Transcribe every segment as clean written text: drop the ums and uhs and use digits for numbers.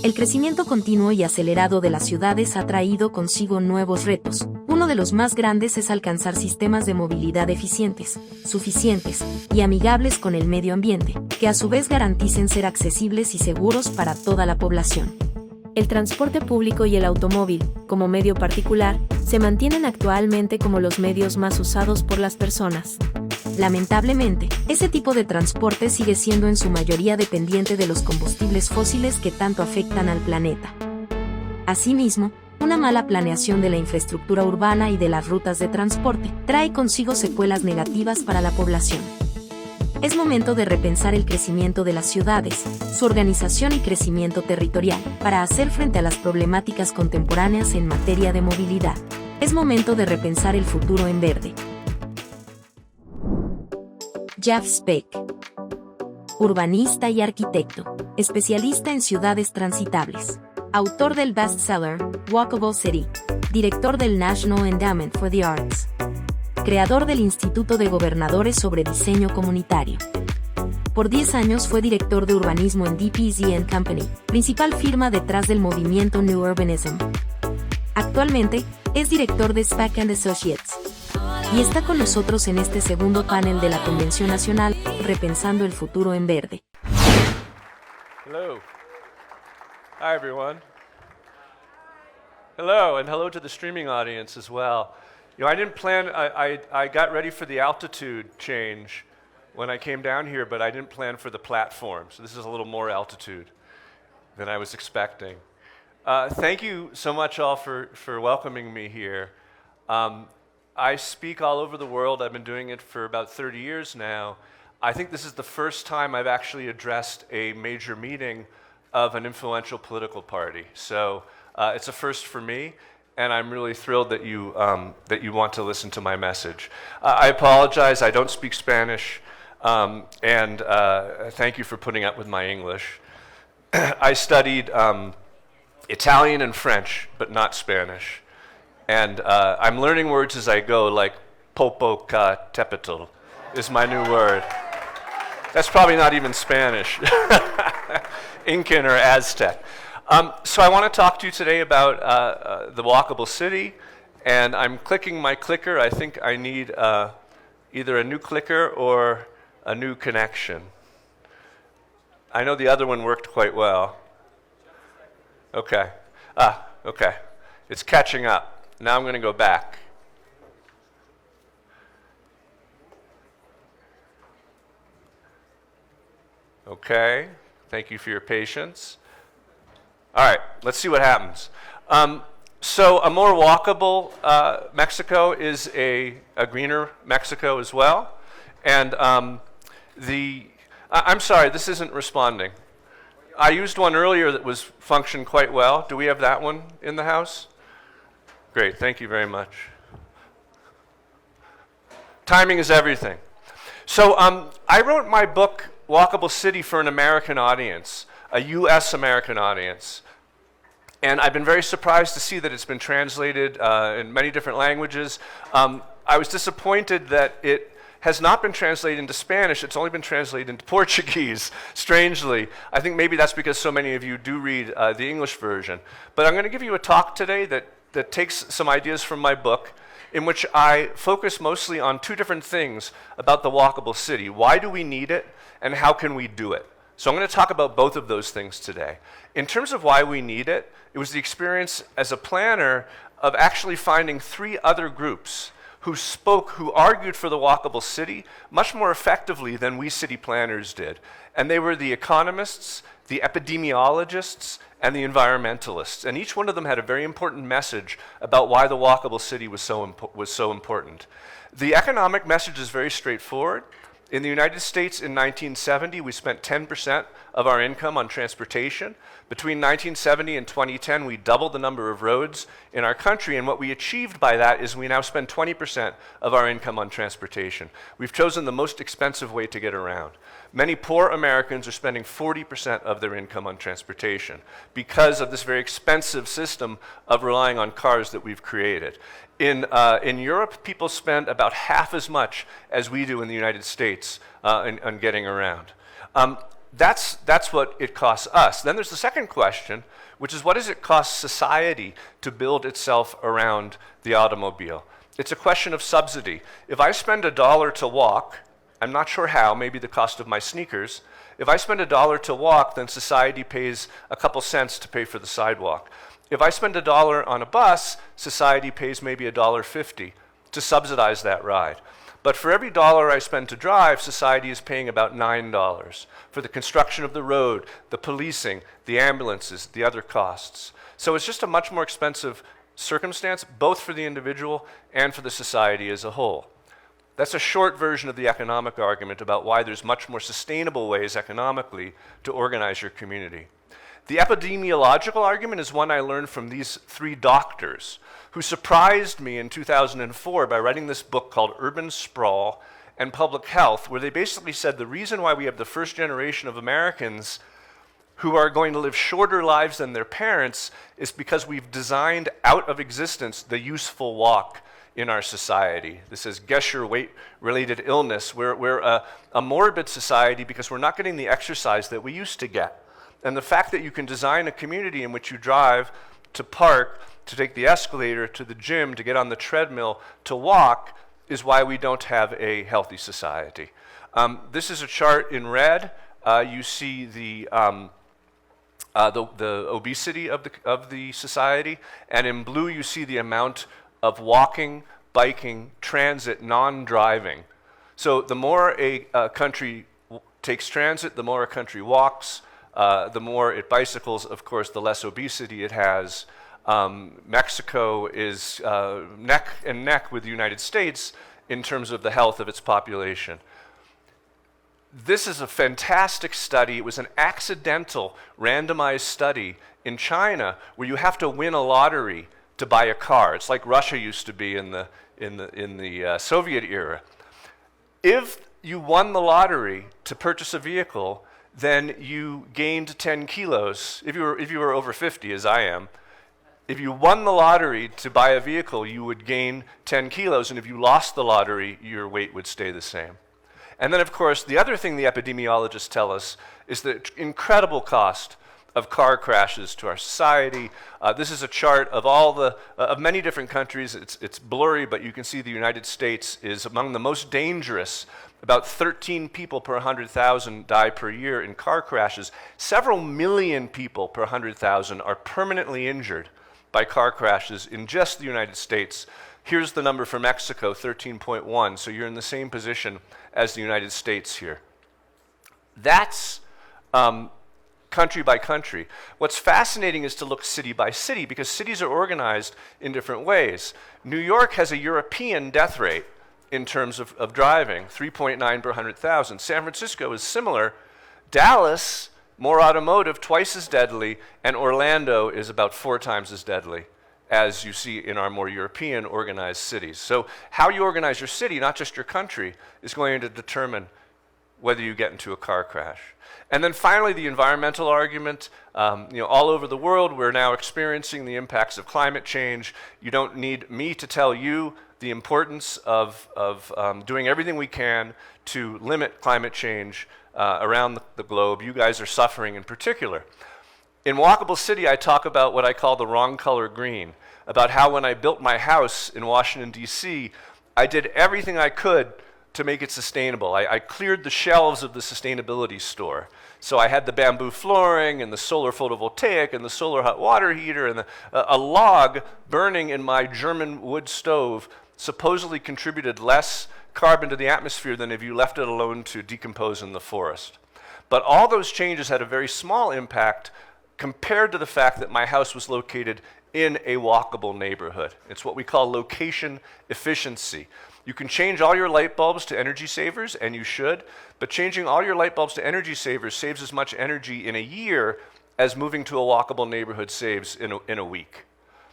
El crecimiento continuo y acelerado de las ciudades ha traído consigo nuevos retos. Uno de los más grandes es alcanzar sistemas de movilidad eficientes, suficientes y amigables con el medio ambiente, que a su vez garanticen ser accesibles y seguros para toda la población. El transporte público y el automóvil, como medio particular, se mantienen actualmente como los medios más usados por las personas. Lamentablemente, ese tipo de transporte sigue siendo en su mayoría dependiente de los combustibles fósiles que tanto afectan al planeta. Asimismo, una mala planeación de la infraestructura urbana y de las rutas de transporte trae consigo secuelas negativas para la población. Es momento de repensar el crecimiento de las ciudades, su organización y crecimiento territorial, para hacer frente a las problemáticas contemporáneas en materia de movilidad. Es momento de repensar el futuro en verde. Jeff Speck, urbanista y arquitecto, especialista en ciudades transitables, autor del bestseller Walkable City, director del National Endowment for the Arts, creador del Instituto de Gobernadores sobre Diseño Comunitario. Por 10 años fue director de urbanismo en DPZ & Company, principal firma detrás del movimiento New Urbanism. Actualmente, es director de Speck & Associates. Y está con nosotros en este segundo panel de la Convención Nacional, Repensando el Futuro en Verde. Hello. Hi, everyone. Hello, and hello to the streaming audience as well. You know, I didn't plan, I got ready for the altitude change when I came down here, but I didn't plan for the platform. So this is a little more altitude than I was expecting. Thank you so much all for welcoming me here. I speak all over the world. I've been doing it for about 30 years now. I think this is the first time I've actually addressed a major meeting of an influential political party. So it's a first for me, and I'm really thrilled that you want to listen to my message. I apologize, I don't speak Spanish, and thank you for putting up with my English. I studied Italian and French, but not Spanish. And I'm learning words as I go, like Popocatépetl is my new word. That's probably not even Spanish, Incan or Aztec. So I want to talk to you today about the walkable city, and I'm clicking my clicker. I think I need either a new clicker or a new connection. I know the other one worked quite well. Okay. Okay. It's catching up. Now I'm going to go back. Okay, thank you for your patience. All right, let's see what happens. So a more walkable Mexico is a greener Mexico as well. And I'm sorry, this isn't responding. I used one earlier that functioned quite well. Do we have that one in the house? Great, thank you very much. Timing is everything. So I wrote my book, Walkable City, for an American audience, a US American audience. And I've been very surprised to see that it's been translated in many different languages. I was disappointed that it has not been translated into Spanish. It's only been translated into Portuguese, strangely. I think maybe that's because so many of you do read the English version. But I'm going to give you a talk today that takes some ideas from my book, in which I focus mostly on two different things about the walkable city. Why do we need it, and how can we do it? So I'm going to talk about both of those things today. In terms of why we need it, it was the experience as a planner of actually finding three other groups who argued for the walkable city much more effectively than we city planners did. And they were the economists, the epidemiologists, and the environmentalists. And each one of them had a very important message about why the walkable city was so important. The economic message is very straightforward. In the United States in 1970, we spent 10% of our income on transportation. Between 1970 and 2010, we doubled the number of roads in our country, and what we achieved by that is we now spend 20% of our income on transportation. We've chosen the most expensive way to get around. Many poor Americans are spending 40% of their income on transportation because of this very expensive system of relying on cars that we've created. In Europe, people spend about half as much as we do in the United States on getting around. that's what it costs us. Then there's the second question, which is what does it cost society to build itself around the automobile? It's a question of subsidy. If I spend $1 to walk, I'm not sure how, maybe the cost of my sneakers. If I spend $1 to walk, then society pays a couple cents to pay for the sidewalk. If I spend $1 on a bus, society pays maybe $1.50 to subsidize that ride. But for every dollar I spend to drive, society is paying about $9 for the construction of the road, the policing, the ambulances, the other costs. So it's just a much more expensive circumstance, both for the individual and for the society as a whole. That's a short version of the economic argument about why there's much more sustainable ways economically to organize your community. The epidemiological argument is one I learned from these three doctors who surprised me in 2004 by writing this book called Urban Sprawl and Public Health, where they basically said the reason why we have the first generation of Americans who are going to live shorter lives than their parents is because we've designed out of existence the useful walk in our society. This is Gesher weight-related illness. We're a morbid society because we're not getting the exercise that we used to get. And the fact that you can design a community in which you drive, to park, to take the escalator, to the gym, to get on the treadmill, to walk, is why we don't have a healthy society. This is a chart in red. You see the obesity of the society, and in blue you see the amount of walking, biking, transit, non-driving. So the more a country takes transit, the more a country walks, the more it bicycles, of course, the less obesity it has. Mexico is neck and neck with the United States in terms of the health of its population. This is a fantastic study. It was an accidental randomized study in China where you have to win a lottery to buy a car. It's like Russia used to be in the Soviet era. If you won the lottery to purchase a vehicle, then you gained 10 kilos. If you were over 50, as I am, if you won the lottery to buy a vehicle, you would gain 10 kilos, and if you lost the lottery, your weight would stay the same. And then, of course, the other thing the epidemiologists tell us is the incredible cost of car crashes to our society. This is a chart of of many different countries. It's blurry, but you can see the United States is among the most dangerous. About 13 people per 100,000 die per year in car crashes. Several million people per 100,000 are permanently injured by car crashes in just the United States. Here's the number for Mexico, 13.1. So you're in the same position as the United States here. That's country by country. What's fascinating is to look city by city because cities are organized in different ways. New York has a European death rate in terms of driving, 3.9 per 100,000. San Francisco is similar. Dallas, more automotive, twice as deadly, and Orlando is about 4 times as deadly as you see in our more European organized cities. So how you organize your city, not just your country, is going to determine whether you get into a car crash. And then finally, the environmental argument. All over the world, we're now experiencing the impacts of climate change. You don't need me to tell you the importance of doing everything we can to limit climate change around the globe. You guys are suffering in particular. In Walkable City, I talk about what I call the wrong color green, about how when I built my house in Washington, D.C., I did everything I could to make it sustainable. I cleared the shelves of the sustainability store. So I had the bamboo flooring and the solar photovoltaic and the solar hot water heater and a log burning in my German wood stove supposedly contributed less carbon to the atmosphere than if you left it alone to decompose in the forest. But all those changes had a very small impact compared to the fact that my house was located in a walkable neighborhood. It's what we call location efficiency. You can change all your light bulbs to energy savers, and you should, but changing all your light bulbs to energy savers saves as much energy in a year as moving to a walkable neighborhood saves in a week.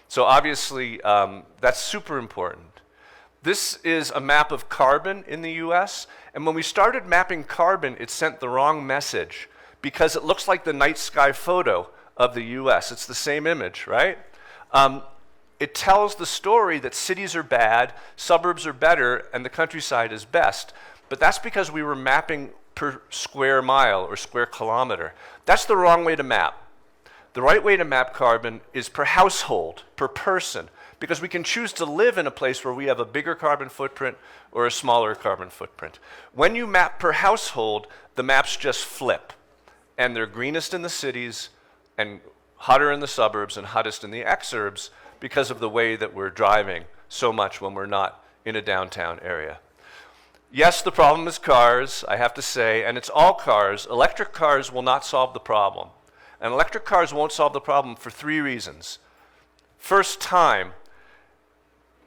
So obviously, that's super important. This is a map of carbon in the US, and when we started mapping carbon, it sent the wrong message because it looks like the night sky photo of the US. It's the same image, right? It tells the story that cities are bad, suburbs are better, and the countryside is best. But that's because we were mapping per square mile or square kilometer. That's the wrong way to map. The right way to map carbon is per household, per person, because we can choose to live in a place where we have a bigger carbon footprint or a smaller carbon footprint. When you map per household, the maps just flip, and they're greenest in the cities and hotter in the suburbs and hottest in the exurbs because of the way that we're driving so much when we're not in a downtown area. Yes, the problem is cars, I have to say, and it's all cars. Electric cars will not solve the problem. And electric cars won't solve the problem for 3 reasons. First, time.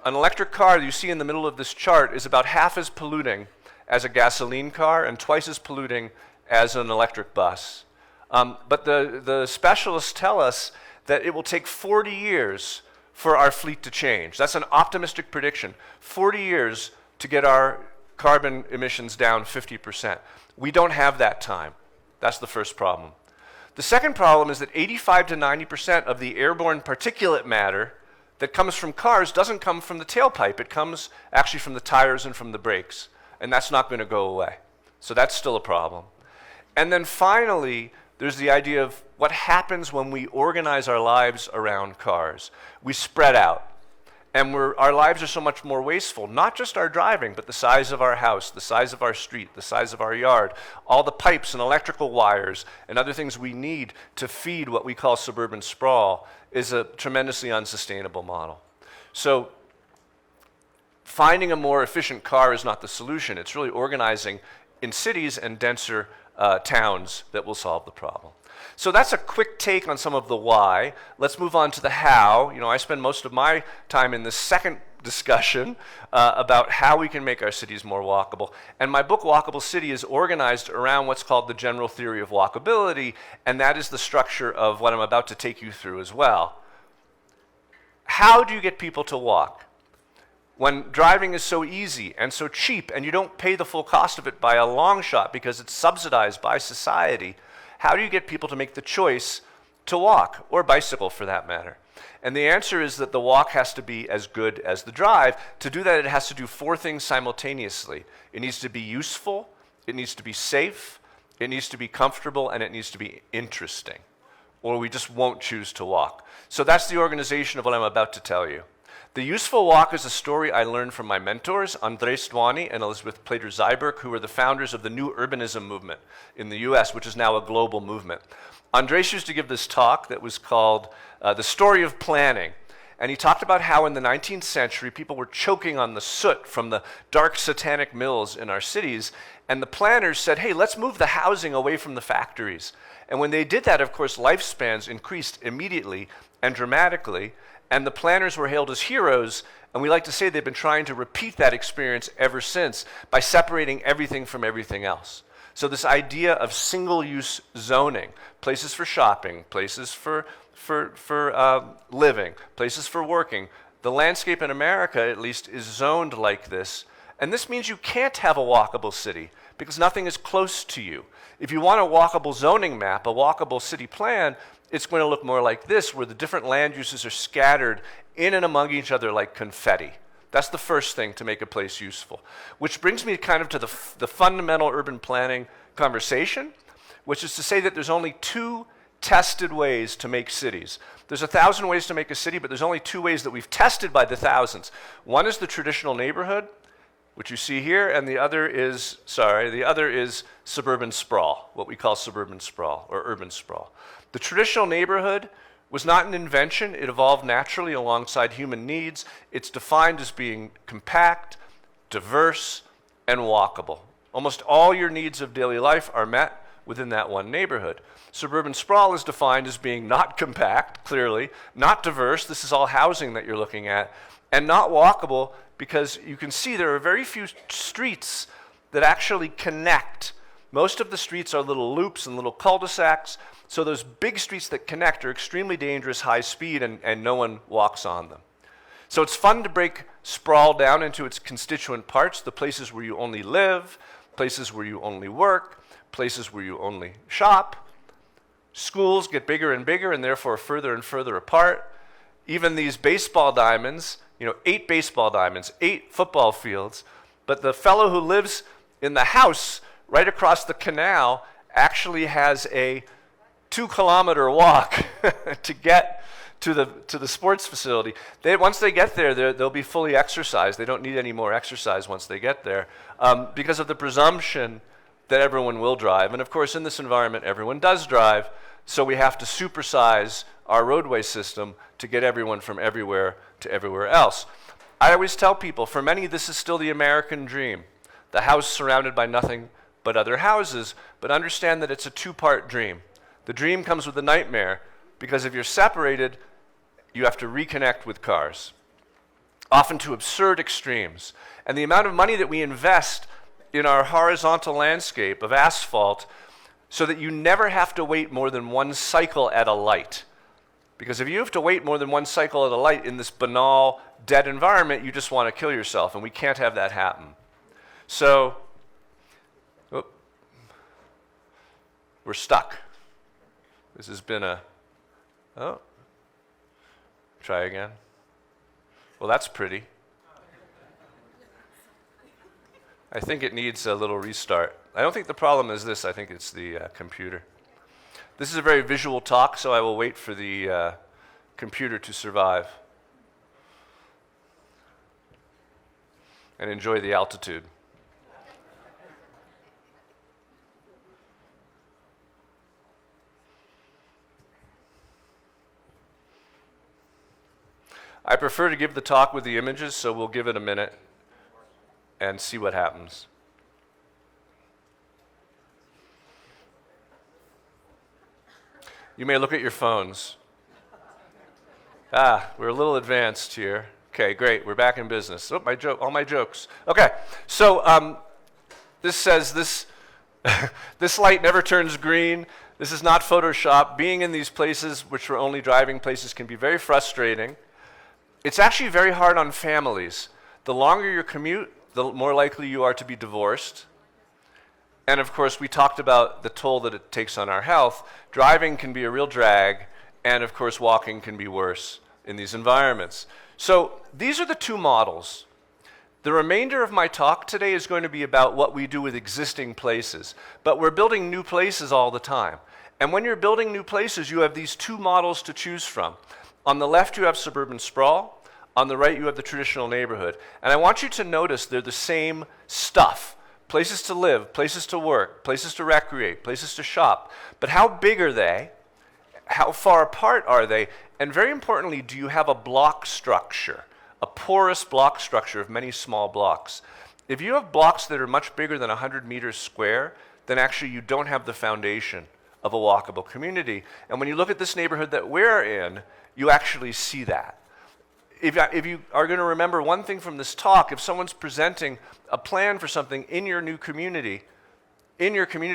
An electric car you see in the middle of this chart is about half as polluting as a gasoline car and twice as polluting as an electric bus. But the specialists tell us that it will take 40 years for our fleet to change. That's an optimistic prediction. 40 years to get our carbon emissions down 50%. We don't have that time. That's the first problem. The second problem is that 85 to 90% of the airborne particulate matter that comes from cars doesn't come from the tailpipe. It comes actually from the tires and from the brakes. And that's not going to go away. So that's still a problem. And then finally, there's the idea of what happens when we organize our lives around cars. We spread out. And our lives are so much more wasteful, not just our driving, but the size of our house, the size of our street, the size of our yard, all the pipes and electrical wires and other things we need to feed what we call suburban sprawl is a tremendously unsustainable model. So finding a more efficient car is not the solution. It's really organizing in cities and denser towns that will solve the problem. So that's a quick take on some of the why. Let's move on to the how. You know, I spend most of my time in the second discussion about how we can make our cities more walkable. And my book, Walkable City, is organized around what's called the general theory of walkability, and that is the structure of what I'm about to take you through as well. How do you get people to walk? When driving is so easy and so cheap, and you don't pay the full cost of it by a long shot because it's subsidized by society, how do you get people to make the choice to walk, or bicycle for that matter? And the answer is that the walk has to be as good as the drive. To do that, it has to do 4 things simultaneously. It needs to be useful, it needs to be safe, it needs to be comfortable, and it needs to be interesting, or we just won't choose to walk. So that's the organization of what I'm about to tell you. The useful walk is a story I learned from my mentors, Andres Dwani and Elizabeth Plater-Zyberk, who were the founders of the new urbanism movement in the US, which is now a global movement. Andres used to give this talk that was called The Story of Planning. And he talked about how in the 19th century, people were choking on the soot from the dark satanic mills in our cities. And the planners said, hey, let's move the housing away from the factories. And when they did that, of course, lifespans increased immediately and dramatically. And the planners were hailed as heroes, and we like to say they've been trying to repeat that experience ever since by separating everything from everything else. So this idea of single-use zoning, places for shopping, places for living, places for working, the landscape in America, at least, is zoned like this. And this means you can't have a walkable city because nothing is close to you. If you want a walkable zoning map, a walkable city plan, it's going to look more like this, where the different land uses are scattered in and among each other like confetti. That's the first thing to make a place useful. Which brings me kind of to the fundamental urban planning conversation, which is to say that there's only 2 tested ways to make cities. There's 1,000 ways to make a city, but there's only 2 ways that we've tested by the thousands. One is the traditional neighborhood, which you see here, and the other is suburban sprawl, what we call suburban sprawl or urban sprawl. The traditional neighborhood was not an invention. It evolved naturally alongside human needs. It's defined as being compact, diverse, and walkable. Almost all your needs of daily life are met within that one neighborhood. Suburban sprawl is defined as being not compact, clearly, not diverse, this is all housing that you're looking at, and not walkable because you can see there are very few streets that actually connect. Most of the streets are little loops and little cul-de-sacs, so those big streets that connect are extremely dangerous, high speed, and no one walks on them. So it's fun to break sprawl down into its constituent parts, the places where you only live, places where you only work, places where you only shop. Schools get bigger and bigger and therefore further and further apart. Even these baseball diamonds, 8 baseball diamonds, 8 football fields, but the fellow who lives in the house right across the canal actually has a 2-kilometer walk to get to the sports facility. Once they get there, they'll be fully exercised. They don't need any more exercise once they get there because of the presumption that everyone will drive. And of course, in this environment, everyone does drive, so we have to supersize our roadway system to get everyone from everywhere to everywhere else. I always tell people, for many, this is still the American dream. The house surrounded by nothing but other houses, but understand that it's a 2-part dream. The dream comes with the nightmare, because if you're separated, you have to reconnect with cars, often to absurd extremes. And the amount of money that we invest in our horizontal landscape of asphalt so that you never have to wait more than one cycle at a light. Because if you have to wait more than one cycle at a light in this banal, dead environment, you just want to kill yourself, and we can't have that happen. So, we're stuck. This has been try again. Well, that's pretty. I think it needs a little restart. I don't think the problem is this. I think it's the computer. This is a very visual talk, so I will wait for the computer to survive and enjoy the altitude. I prefer to give the talk with the images, so we'll give it a minute and see what happens. You may look at your phones. We're a little advanced here. Okay, great, we're back in business. Oh, all my jokes. Okay, so this says this, this light never turns green. This is not Photoshop. Being in these places, which are only driving places, can be very frustrating. It's actually very hard on families. The longer your commute, the more likely you are to be divorced. And of course, we talked about the toll that it takes on our health. Driving can be a real drag, and of course, walking can be worse in these environments. So these are the 2 models. The remainder of my talk today is going to be about what we do with existing places. But we're building new places all the time. And when you're building new places, you have these 2 models to choose from. On the left, you have suburban sprawl. On the right, you have the traditional neighborhood. And I want you to notice they're the same stuff. Places to live, places to work, places to recreate, places to shop. But how big are they? How far apart are they? And very importantly, do you have a block structure, a porous block structure of many small blocks? If you have blocks that are much bigger than 100 meters square, then actually you don't have the foundation of a walkable community. And when you look at this neighborhood that we're in, you actually see that. If you are going to remember one thing from this talk, if someone's presenting a plan for something in your community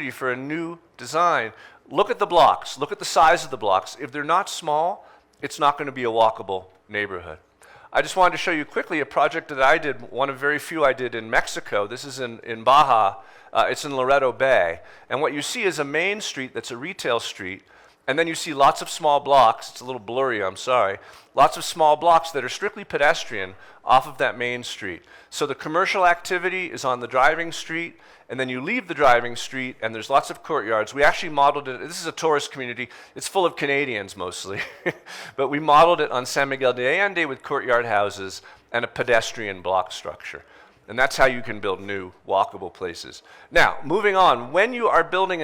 for a new design, look at the blocks, look at the size of the blocks. If they're not small, it's not going to be a walkable neighborhood. I just wanted to show you quickly a project that I did, one of very few I did in Mexico. This is in Baja. It's in Loreto Bay. And what you see is a main street that's a retail street. And then you see lots of small blocks. It's a little blurry, I'm sorry. Lots of small blocks that are strictly pedestrian off of that main street. So the commercial activity is on the driving street, and then you leave the driving street, and there's lots of courtyards. We actually modeled it. This is a tourist community. It's full of Canadians mostly. But we modeled it on San Miguel de Allende with courtyard houses and a pedestrian block structure. And that's how you can build new walkable places. Now, moving on, when you are building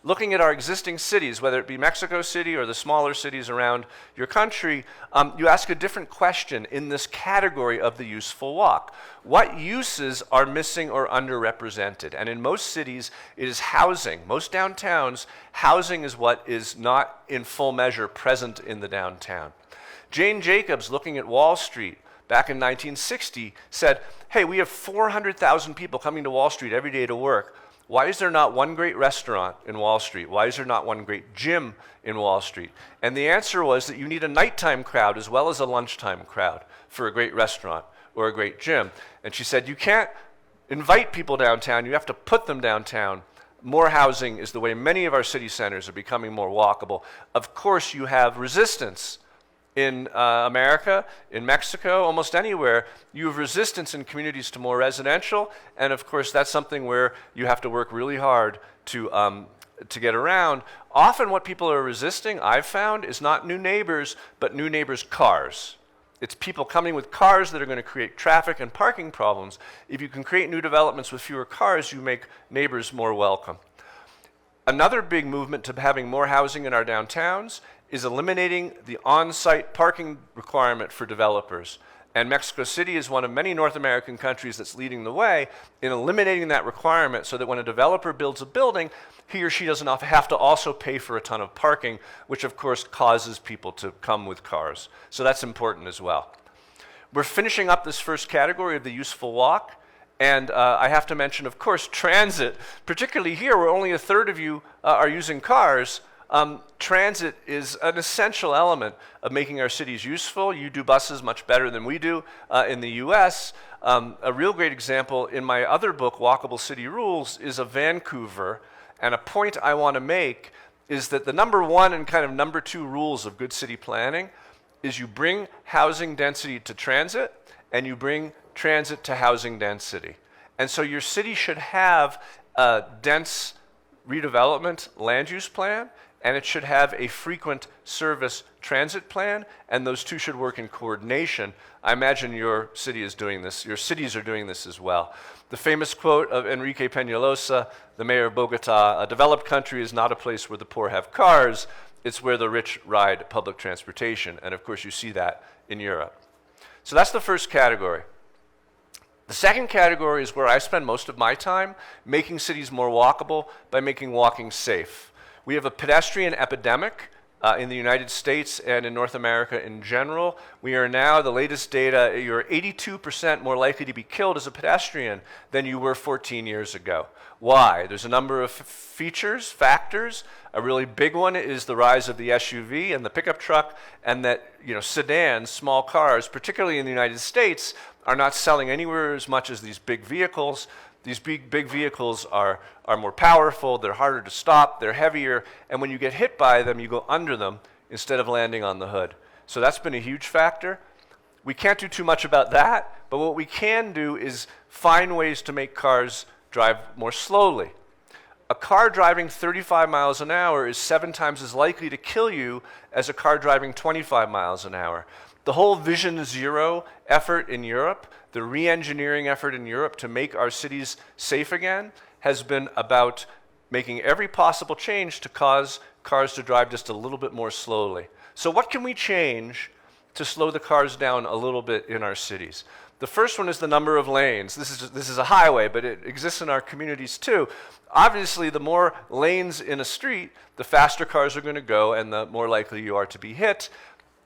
looking at our existing cities, whether it be Mexico City or the smaller cities around your country, you ask a different question in this category of the useful walk. What uses are missing or underrepresented? And in most cities, it is housing. Most downtowns, housing is what is not in full measure present in the downtown. Jane Jacobs, looking at Wall Street, back in 1960, said, hey, we have 400,000 people coming to Wall Street every day to work. Why is there not one great restaurant in Wall Street? Why is there not one great gym in Wall Street? And the answer was that you need a nighttime crowd as well as a lunchtime crowd for a great restaurant or a great gym. And she said, you can't invite people downtown, you have to put them downtown. More housing is the way many of our city centers are becoming more walkable. Of course, you have resistance in America, in Mexico, almost anywhere, you have resistance in communities to more residential, and of course that's something where you have to work really hard to get around. Often what people are resisting, I've found, is not new neighbors, but new neighbors' cars. It's people coming with cars that are going to create traffic and parking problems. If you can create new developments with fewer cars, you make neighbors more welcome. Another big movement to having more housing in our downtowns is eliminating the on-site parking requirement for developers. And Mexico City is one of many North American countries that's leading the way in eliminating that requirement so that when a developer builds a building, he or she doesn't have to also pay for a ton of parking, which of course causes people to come with cars. So that's important as well. We're finishing up this first category of the useful walk. And I have to mention, of course, transit, particularly here where only a third of you are using cars. Transit is an essential element of making our cities useful. You do buses much better than we do in the US. A real great example in my other book, Walkable City Rules, is of Vancouver. And a point I want to make is that the number one and kind of number two rules of good city planning is you bring housing density to transit and you bring transit to housing density. And so your city should have a dense redevelopment land use plan, and it should have a frequent service transit plan, and those two should work in coordination. I imagine your city is doing this, your cities are doing this as well. The famous quote of Enrique Peñalosa, the mayor of Bogota, "A developed country is not a place where the poor have cars, it's where the rich ride public transportation." And of course you see that in Europe. So that's the first category. The second category is where I spend most of my time, making cities more walkable by making walking safe. We have a pedestrian epidemic in the United States and in North America in general. We are now, the latest data, you're 82% more likely to be killed as a pedestrian than you were 14 years ago. Why? There's a number of factors. A really big one is the rise of the SUV and the pickup truck, and that sedans, small cars, particularly in the United States, are not selling anywhere as much as these big vehicles. These big vehicles are more powerful, they're harder to stop, they're heavier, and when you get hit by them, you go under them instead of landing on the hood. So that's been a huge factor. We can't do too much about that, but what we can do is find ways to make cars drive more slowly. A car driving 35 miles an hour is 7 times as likely to kill you as a car driving 25 miles an hour. The whole Vision Zero effort in Europe, the re-engineering effort in Europe to make our cities safe again, has been about making every possible change to cause cars to drive just a little bit more slowly. So what can we change to slow the cars down a little bit in our cities? The first one is the number of lanes. This is a highway, but it exists in our communities too. Obviously, the more lanes in a street, the faster cars are going to go and the more likely you are to be hit.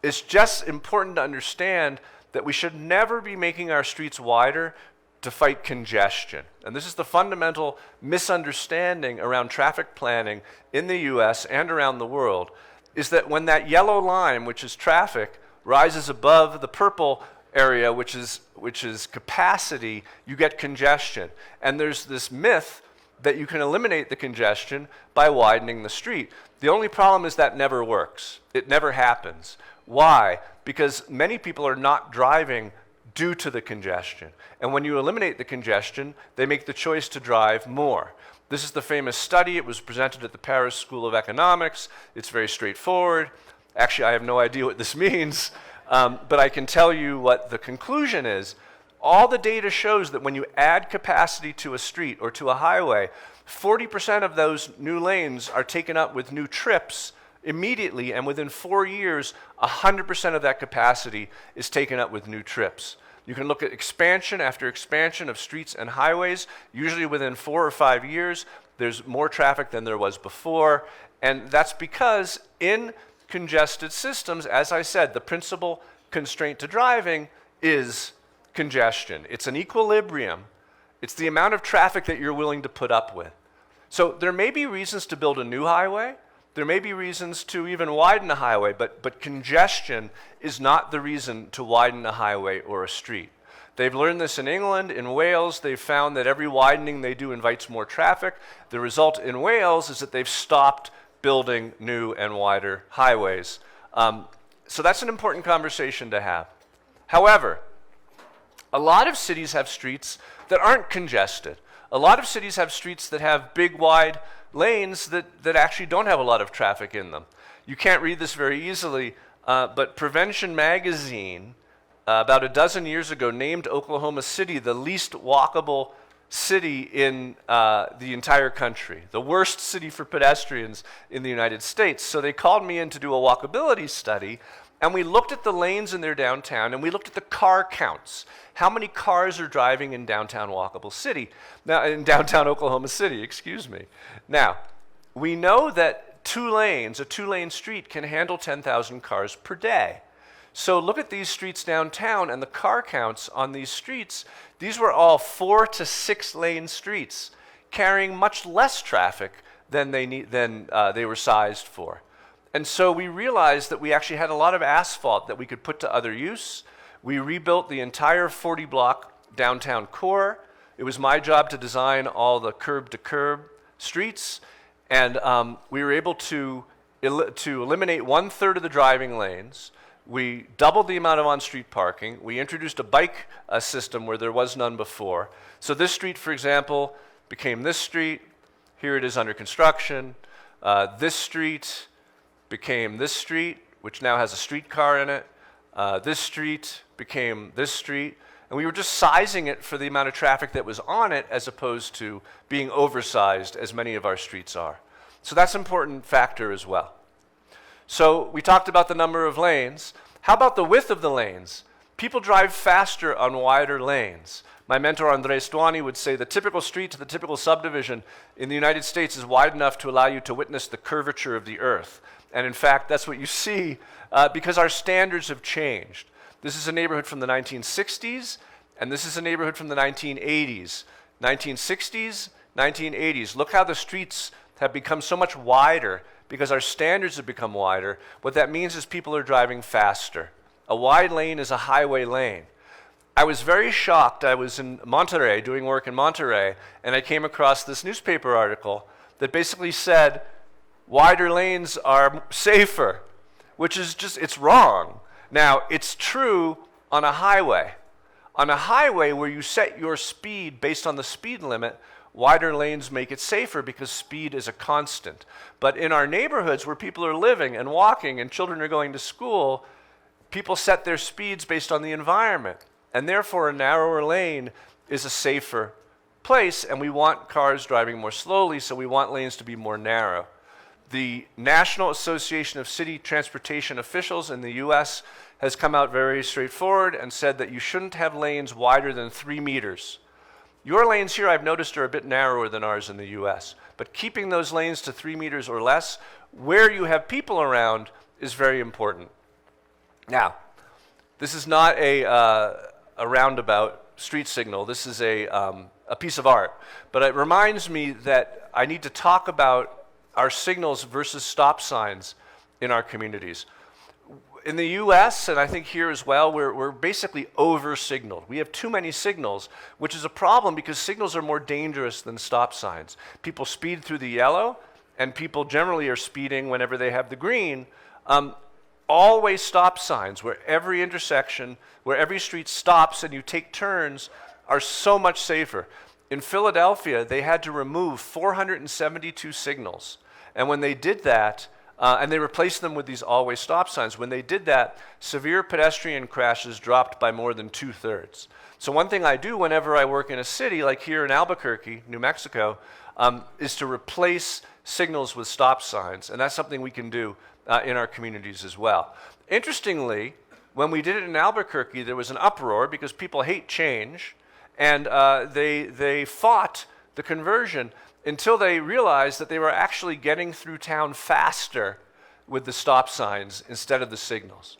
It's just important to understand that we should never be making our streets wider to fight congestion. And this is the fundamental misunderstanding around traffic planning in the US and around the world, is that when that yellow line, which is traffic, rises above the purple area, which is capacity, you get congestion. And there's this myth that you can eliminate the congestion by widening the street. The only problem is that never works. It never happens. Why? Because many people are not driving due to the congestion. And when you eliminate the congestion, they make the choice to drive more. This is the famous study. It was presented at the Paris School of Economics. It's very straightforward. Actually, I have no idea what this means, but I can tell you what the conclusion is. All the data shows that when you add capacity to a street or to a highway, 40% of those new lanes are taken up with new trips immediately, and within 4 years, 100% of that capacity is taken up with new trips. You can look at expansion after expansion of streets and highways. Usually within 4 or 5 years, there's more traffic than there was before, and that's because in congested systems, as I said, the principal constraint to driving is congestion. It's an equilibrium. It's the amount of traffic that you're willing to put up with. So there may be reasons to build a new highway. There may be reasons to even widen a highway, but congestion is not the reason to widen a highway or a street. They've learned this in England. In Wales, they've found that every widening they do invites more traffic. The result in Wales is that they've stopped building new and wider highways. So that's an important conversation to have. However, a lot of cities have streets that aren't congested. A lot of cities have streets that have big, wide lanes that actually don't have a lot of traffic in them. You can't read this very easily, but Prevention Magazine, about a dozen years ago, named Oklahoma City the least walkable city in the entire country, the worst city for pedestrians in the United States. So they called me in to do a walkability study, and we looked at the lanes in their downtown, and we looked at the car counts. How many cars are driving in downtown walkable city? Now, in downtown Oklahoma City, excuse me. Now, we know that a two-lane street can handle 10,000 cars per day. So look at these streets downtown and the car counts on these streets. These were all 4 to 6 lane streets, carrying much less traffic than they were sized for. And so we realized that we actually had a lot of asphalt that we could put to other use. We rebuilt the entire 40-block downtown core. It was my job to design all the curb-to-curb streets, and we were able to eliminate 1/3 of the driving lanes. We doubled the amount of on-street parking. We introduced a bike system where there was none before. So this street, for example, became this street. Here it is under construction. This street became this street, which now has a streetcar in it. This street became this street. And we were just sizing it for the amount of traffic that was on it as opposed to being oversized as many of our streets are. So that's an important factor as well. So we talked about the number of lanes. How about the width of the lanes? People drive faster on wider lanes. My mentor Andres Duani would say the typical street to the typical subdivision in the United States is wide enough to allow you to witness the curvature of the earth. And in fact, that's what you see because our standards have changed. This is a neighborhood from the 1960s, and this is a neighborhood from the 1980s. 1960s, 1980s. Look how the streets have become so much wider because our standards have become wider. What that means is people are driving faster. A wide lane is a highway lane. I was very shocked. I was in Monterey, doing work in Monterey, and I came across this newspaper article that basically said wider lanes are safer, which is just, it's wrong. Now, it's true on a highway. On a highway where you set your speed based on the speed limit, wider lanes make it safer because speed is a constant. But in our neighborhoods where people are living and walking and children are going to school, people set their speeds based on the environment. And therefore, a narrower lane is a safer place, and we want cars driving more slowly, so we want lanes to be more narrow. The National Association of City Transportation Officials in the US has come out very straightforward and said that you shouldn't have lanes wider than 3 meters. Your lanes here, I've noticed, are a bit narrower than ours in the US, but keeping those lanes to 3 meters or less where you have people around is very important. Now, this is not a roundabout street signal. This is a piece of art, but it reminds me that I need to talk about our signals versus stop signs in our communities. In the US, and I think here as well, we're basically over-signaled. We have too many signals, which is a problem because signals are more dangerous than stop signs. People speed through the yellow, and people generally are speeding whenever they have the green. Always stop signs where every intersection, where every street stops and you take turns are so much safer. In Philadelphia, they had to remove 472 signals. And when they did that, and they replaced them with these always stop signs, when they did that, severe pedestrian crashes dropped by more than 2/3. So one thing I do whenever I work in a city, like here in Albuquerque, New Mexico, is to replace signals with stop signs. And that's something we can do in our communities as well. Interestingly, when we did it in Albuquerque, there was an uproar because people hate change, and they fought the conversion until they realized that they were actually getting through town faster with the stop signs instead of the signals.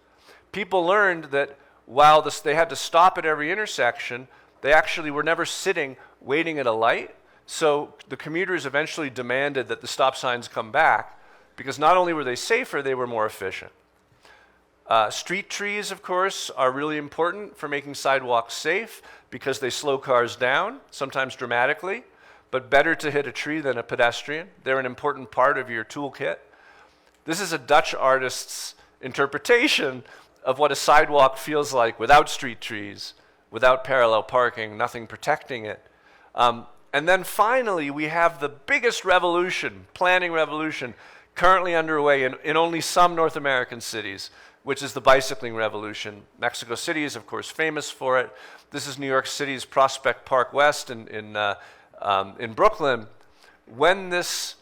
People learned that while they had to stop at every intersection, they actually were never sitting waiting at a light. So the commuters eventually demanded that the stop signs come back because not only were they safer, they were more efficient. Street trees, of course, are really important for making sidewalks safe because they slow cars down, sometimes dramatically, but better to hit a tree than a pedestrian. They're an important part of your toolkit. This is a Dutch artist's interpretation of what a sidewalk feels like without street trees, without parallel parking, nothing protecting it. And then finally, we have the biggest revolution, planning revolution, currently underway in only some North American cities, which is the bicycling revolution. Mexico City is, of course, famous for it. This is New York City's Prospect Park West in Brooklyn. When this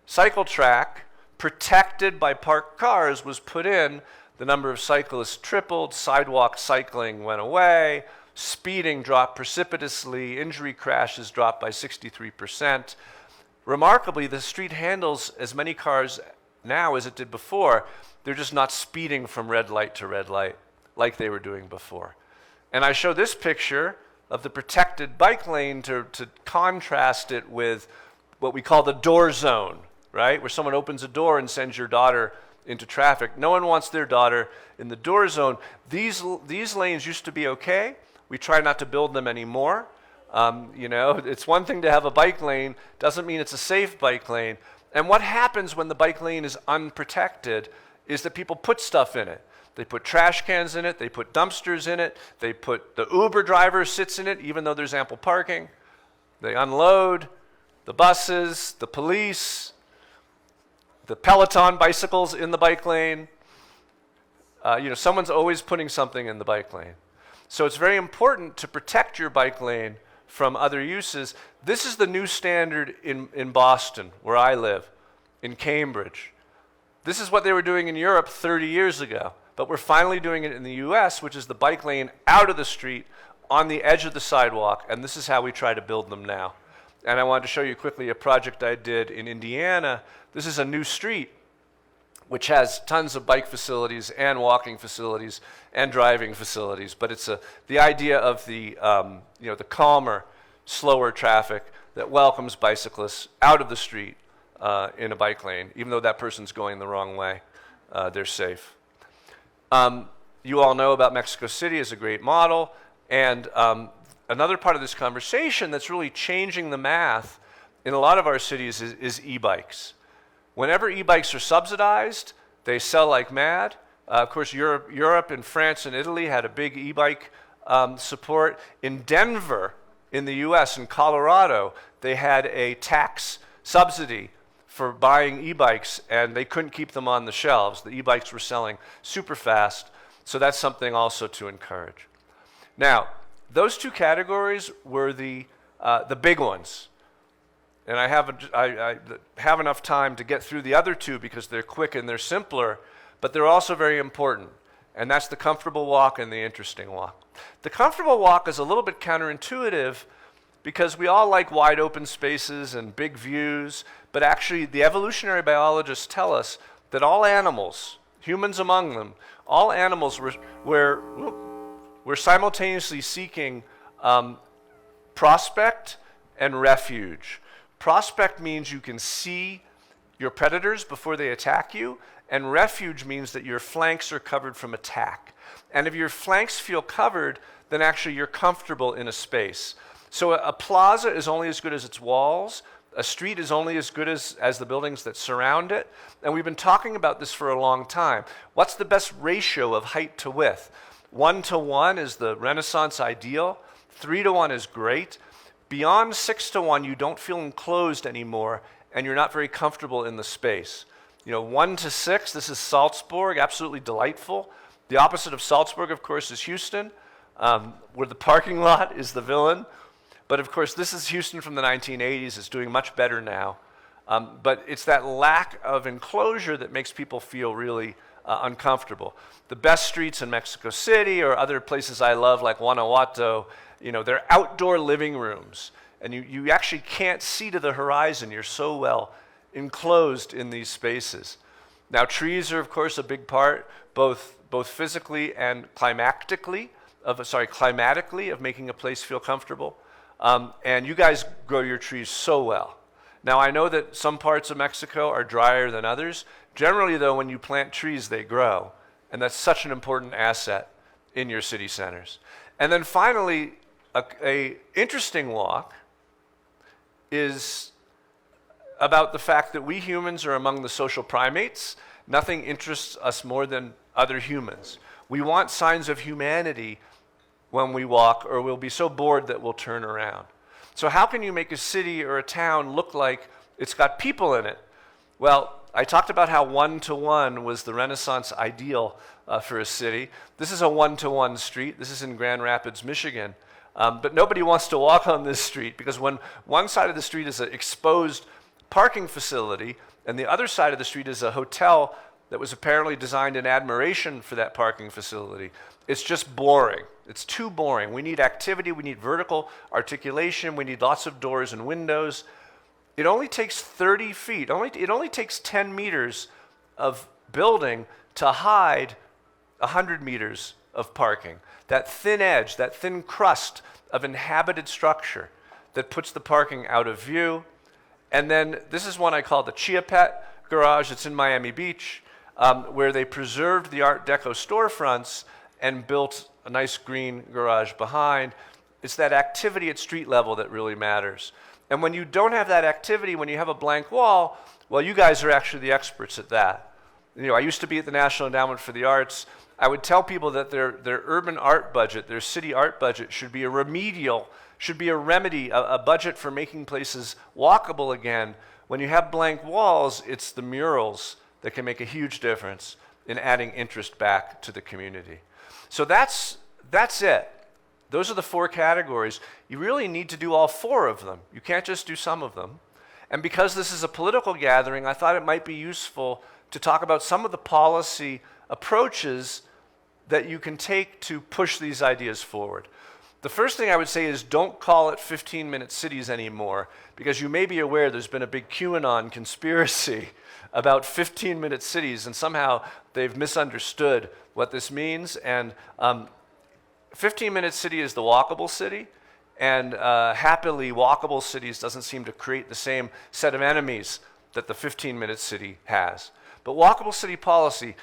cycle track, protected by parked cars, was put in, the number of cyclists tripled, sidewalk cycling went away, speeding dropped precipitously, injury crashes dropped by 63%. Remarkably, the street handles as many cars now as it did before. They're just not speeding from red light to red light like they were doing before. And I show this picture of the protected bike lane to contrast it with what we call the door zone, right? Where someone opens a door and sends your daughter into traffic. No one wants their daughter in the door zone. These lanes used to be okay. We try not to build them anymore. It's one thing to have a bike lane, doesn't mean it's a safe bike lane. And what happens when the bike lane is unprotected is that people put stuff in it. They put trash cans in it, they put dumpsters in it, the Uber driver sits in it even though there's ample parking. They unload, the buses, the police, the Peloton bicycles in the bike lane. Someone's always putting something in the bike lane. So it's very important to protect your bike lane from other uses. This is the new standard in Boston, where I live, in Cambridge. This is what they were doing in Europe 30 years ago, but we're finally doing it in the US, which is the bike lane out of the street, on the edge of the sidewalk, and this is how we try to build them now. And I wanted to show you quickly a project I did in Indiana. This is a new street which has tons of bike facilities and walking facilities and driving facilities. But it's the idea of the calmer, slower traffic that welcomes bicyclists out of the street in a bike lane. Even though that person's going the wrong way, they're safe. You all know about Mexico City as a great model. And another part of this conversation that's really changing the math in a lot of our cities is e-bikes. Whenever e-bikes are subsidized, they sell like mad. Of course, Europe and France and Italy had a big e-bike support. In Denver, in the US, in Colorado, they had a tax subsidy for buying e-bikes, and they couldn't keep them on the shelves. The e-bikes were selling super fast, so that's something also to encourage. Now, those two categories were the big ones. And I have enough time to get through the other two because they're quick and they're simpler, but they're also very important. And that's the comfortable walk and the interesting walk. The comfortable walk is a little bit counterintuitive because we all like wide open spaces and big views, but actually the evolutionary biologists tell us that all animals, humans among them, all animals were simultaneously seeking prospect and refuge. Prospect means you can see your predators before they attack you, and refuge means that your flanks are covered from attack. And if your flanks feel covered, then actually you're comfortable in a space. So a plaza is only as good as its walls. A street is only as good as the buildings that surround it. And we've been talking about this for a long time. What's the best ratio of height to width? 1:1 is the Renaissance ideal. 3:1 is great. Beyond 6:1, you don't feel enclosed anymore, and you're not very comfortable in the space. 1:6, this is Salzburg, absolutely delightful. The opposite of Salzburg, of course, is Houston, where the parking lot is the villain. But of course, this is Houston from the 1980s. It's doing much better now. But it's that lack of enclosure that makes people feel really uncomfortable. The best streets in Mexico City or other places I love, like Guanajuato, they're outdoor living rooms. And you actually can't see to the horizon. You're so well enclosed in these spaces. Now, trees are, of course, a big part, both physically and climatically of making a place feel comfortable. And you guys grow your trees so well. Now, I know that some parts of Mexico are drier than others. Generally, though, when you plant trees, they grow. And that's such an important asset in your city centers. And then finally, a interesting walk is about the fact that we humans are among the social primates. Nothing interests us more than other humans. We want signs of humanity when we walk, or we'll be so bored that we'll turn around. So how can you make a city or a town look like it's got people in it? Well, I talked about how one-to-one was the Renaissance ideal for a city. This is a one-to-one street. This is in Grand Rapids, Michigan. But nobody wants to walk on this street because when one side of the street is an exposed parking facility and the other side of the street is a hotel that was apparently designed in admiration for that parking facility, it's just boring. It's too boring. We need activity. We need vertical articulation. We need lots of doors and windows. It only takes 30 feet. It only takes 10 meters of building to hide 100 meters of parking. That thin edge, that thin crust of inhabited structure that puts the parking out of view. And then this is one I call the Chia Pet garage. It's in Miami Beach, where they preserved the Art Deco storefronts and built a nice green garage behind. It's that activity at street level that really matters. And when you don't have that activity, when you have a blank wall, well, you guys are actually the experts at that. You know, I used to be at the National Endowment for the Arts. I would tell people that their urban art budget, their city art budget, should be a remedial, should be a remedy, a budget for making places walkable again. When you have blank walls, it's the murals that can make a huge difference in adding interest back to the community. So that's it. Those are the 4 categories. You really need to do all 4 of them. You can't just do some of them. And because this is a political gathering, I thought it might be useful to talk about some of the policy approaches that you can take to push these ideas forward. The first thing I would say is don't call it 15-minute cities anymore, because you may be aware there's been a big QAnon conspiracy about 15-minute cities, and somehow they've misunderstood what this means. And 15-minute city is the walkable city, and happily walkable cities doesn't seem to create the same set of enemies that the 15-minute city has. But walkable city policy,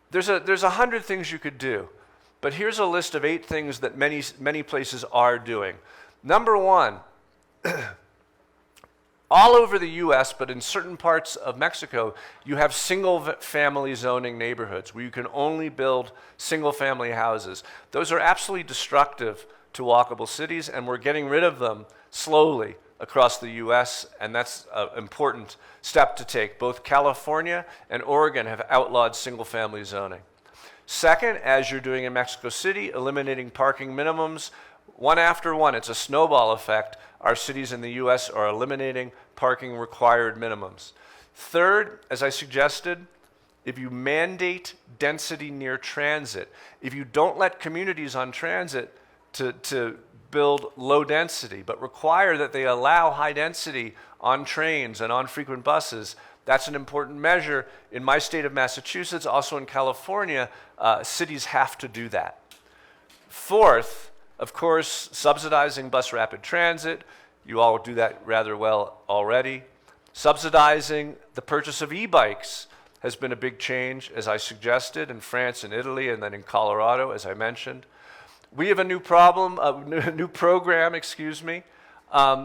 there's 100 things you could do, but here's a list of 8 things that many places are doing. Number 1, all over the US, but in certain parts of Mexico, you have single-family zoning neighborhoods where you can only build single-family houses. Those are absolutely destructive to walkable cities, and we're getting rid of them slowly across the US, and that's an important step to take. Both California and Oregon have outlawed single-family zoning. Second, as you're doing in Mexico City, eliminating parking minimums, one after one. It's a snowball effect. Our cities in the US are eliminating parking required minimums. Third, as I suggested, if you mandate density near transit, if you don't let communities on transit to build low density, but require that they allow high density on trains and on frequent buses, that's an important measure. In my state of Massachusetts, also in California, cities have to do that. Fourth, of course, subsidizing bus rapid transit. You all do that rather well already. Subsidizing the purchase of e-bikes has been a big change, as I suggested, in France and Italy, and then in Colorado, as I mentioned. We have a new program,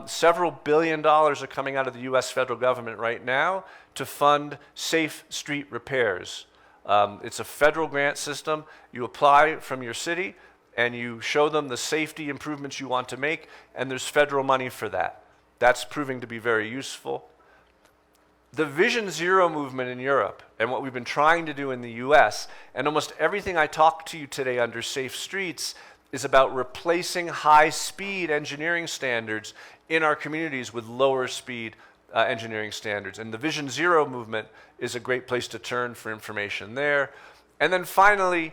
several $1 billion are coming out of the US federal government right now to fund safe street repairs. It's a federal grant system. You apply from your city and you show them the safety improvements you want to make, and there's federal money for that. That's proving to be very useful. The Vision Zero movement in Europe and what we've been trying to do in the US, and almost everything I talked to you today under Safe Streets, is about replacing high-speed engineering standards in our communities with lower-speed engineering standards. And the Vision Zero movement is a great place to turn for information there. And then finally,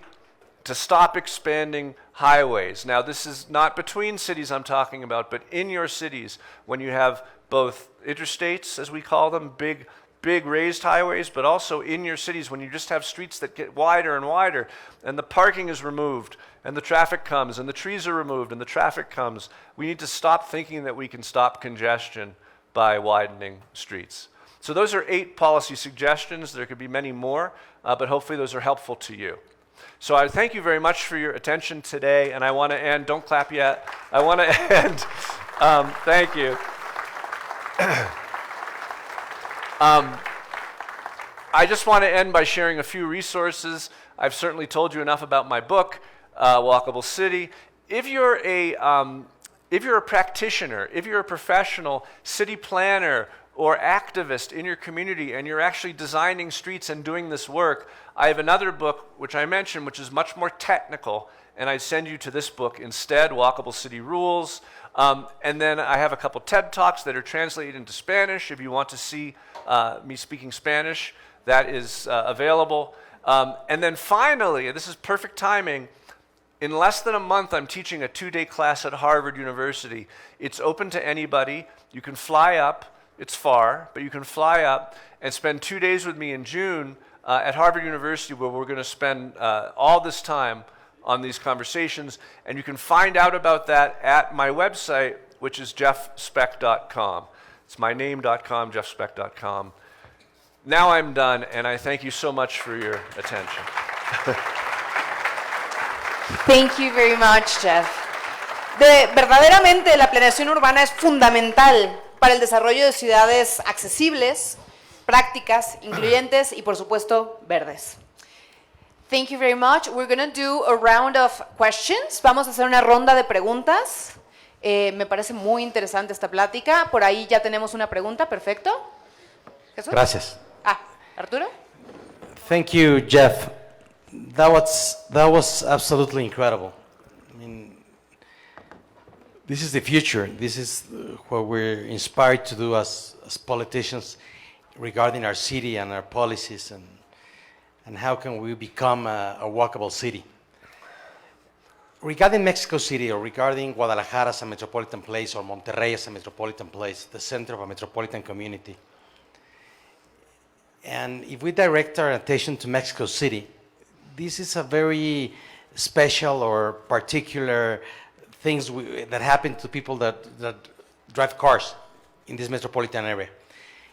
to stop expanding highways. Now, this is not between cities I'm talking about, but in your cities, when you have both interstates, as we call them, big raised highways, but also in your cities when you just have streets that get wider and wider, and the parking is removed, and the traffic comes, and the trees are removed, and the traffic comes. We need to stop thinking that we can stop congestion by widening streets. So those are 8 policy suggestions. There could be many more, but hopefully those are helpful to you. So I thank you very much for your attention today, and I want to end, don't clap yet, I want to end, thank you. I just want to end by sharing a few resources. I've certainly told you enough about my book, Walkable City. If you're a practitioner, if you're a professional city planner or activist in your community and you're actually designing streets and doing this work, I have another book which I mentioned, which is much more technical, and I'd send you to this book instead, Walkable City Rules. And then I have a couple TED Talks that are translated into Spanish. If you want to see me speaking Spanish, that is available. And then finally, and this is perfect timing, in less than a month, I'm teaching a 2-day class at Harvard University. It's open to anybody. You can fly up. It's far, but you can fly up and spend 2 days with me in June at Harvard University, where we're going to spend all this time on these conversations. And you can find out about that at my website, which is jeffspeck.com. It's my name.com, jeffspeck.com. Now I'm done, and I thank you so much for your attention. Thank you very much, Jeff. Verdaderamente la planeación urbana es fundamental para el desarrollo de ciudades accesibles, prácticas, incluyentes y, por supuesto, verdes. Thank you very much. We're going to do a round of questions. Vamos a hacer una ronda de preguntas. Me parece muy interesante esta plática. Por ahí ya tenemos una pregunta. Perfecto. ¿Jesús? Gracias. ¿Arturo? Thank you, Jeff. That was absolutely incredible. I mean, this is the future. This is what we're inspired to do as politicians regarding our city and our policies, and how can we become a walkable city. Regarding Mexico City, or regarding Guadalajara as a metropolitan place, or Monterrey as a metropolitan place, the center of a metropolitan community, and if we direct our attention to Mexico City, this is a very special or particular things that happen to people that drive cars in this metropolitan area.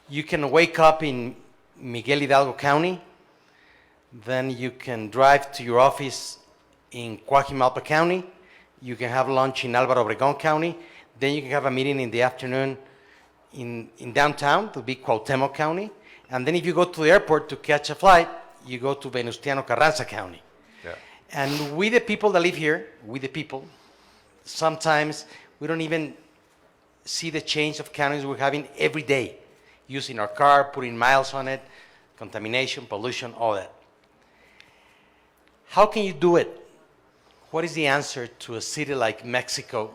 You can wake up in Miguel Hidalgo County, then you can drive to your office in Coajimalpa County, you can have lunch in Álvaro Obregón County, then you can have a meeting in the afternoon in downtown, to be Cuauhtémoc County, and then if you go to the airport to catch a flight, you go to Venustiano Carranza County. Yeah. And we the people that live here, sometimes we don't even see the change of counties we're having every day, using our car, putting miles on it, contamination, pollution, all that. How can you do it? What is the answer to a city like Mexico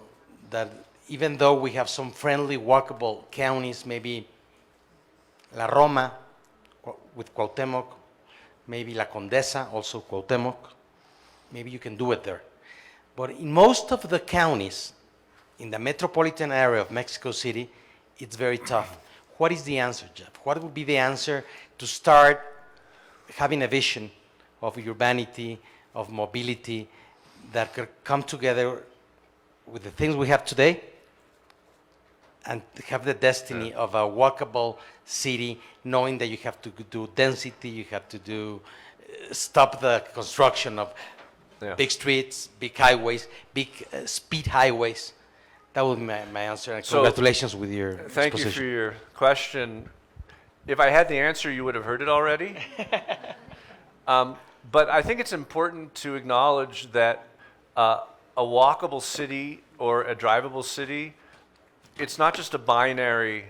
that, even though we have some friendly, walkable counties, maybe La Roma with Cuauhtémoc, maybe La Condesa, also Cuauhtémoc, maybe you can do it there. But in most of the counties in the metropolitan area of Mexico City, it's very tough. What is the answer, Jeff? What would be the answer to start having a vision of urbanity, of mobility, that could come together with the things we have today and have the destiny of a walkable city, knowing that you have to do density, you have to do stop the construction of big streets, big highways, big speed highways. That would be my answer. And congratulations with your Thank you for your question. If I had the answer, you would have heard it already. But I think it's important to acknowledge that a walkable city or a drivable city, it's not just a binary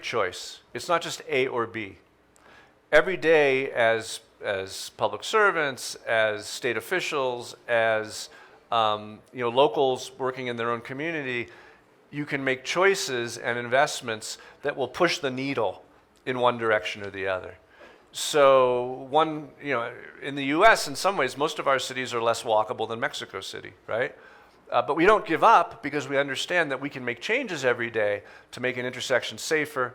choice. It's not just A or B. Every day, as public servants, as state officials, as locals working in their own community, you can make choices and investments that will push the needle in one direction or the other. So in the U.S., in some ways, most of our cities are less walkable than Mexico City, right? But we don't give up, because we understand that we can make changes every day to make an intersection safer,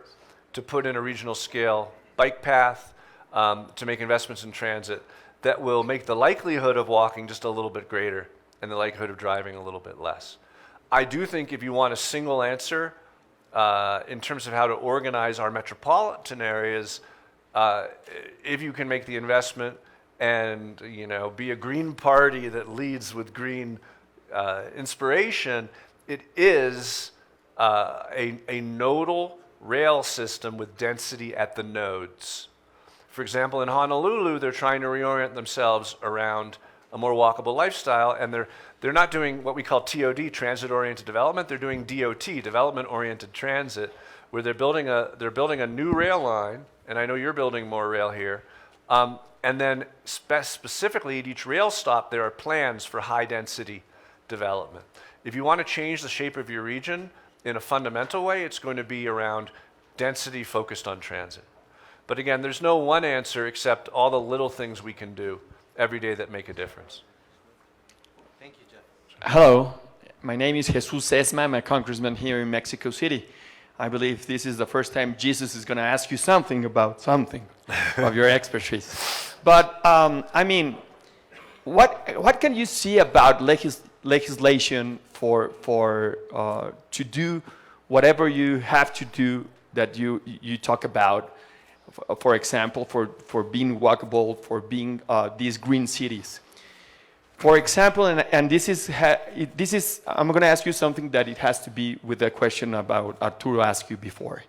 to put in a regional scale bike path, to make investments in transit that will make the likelihood of walking just a little bit greater and the likelihood of driving a little bit less. I do think if you want a single answer in terms of how to organize our metropolitan areas, if you can make the investment and be a green party that leads with green inspiration, it is a nodal rail system with density at the nodes. For example, in Honolulu, they're trying to reorient themselves around a more walkable lifestyle, and they're not doing what we call TOD, transit-oriented development. They're doing DOT, development-oriented transit, where they're building a new rail line, and I know you're building more rail here. And then specifically at each rail stop, there are plans for high-density development. If you want to change the shape of your region in a fundamental way, it's going to be around density focused on transit. But again, there's no one answer except all the little things we can do every day that make a difference. Thank you, Jeff. Hello, my name is Jesus Esma. I'm a congressman here in Mexico City. I believe this is the first time Jesus is going to ask you something about something of your expertise. But I mean, what can you see about legislation for to do whatever you have to do that you talk about? For example, for being walkable, for being these green cities. For example, and this is I'm going to ask you something that it has to be with the question about Arturo asked you before.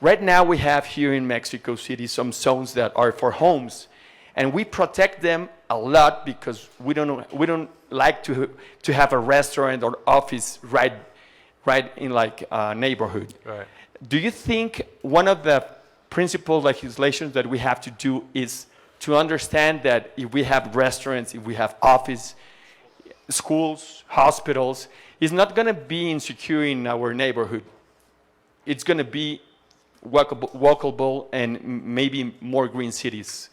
Right now we have here in Mexico City some zones that are for homes, and we protect them a lot because we don't like to have a restaurant or office right in like a neighborhood. Right. Do you think one of the principal legislations that we have to do is to understand that if we have restaurants, if we have office, schools, hospitals, it's not going to be insecure in our neighborhood. It's going to be walkable and maybe more green cities.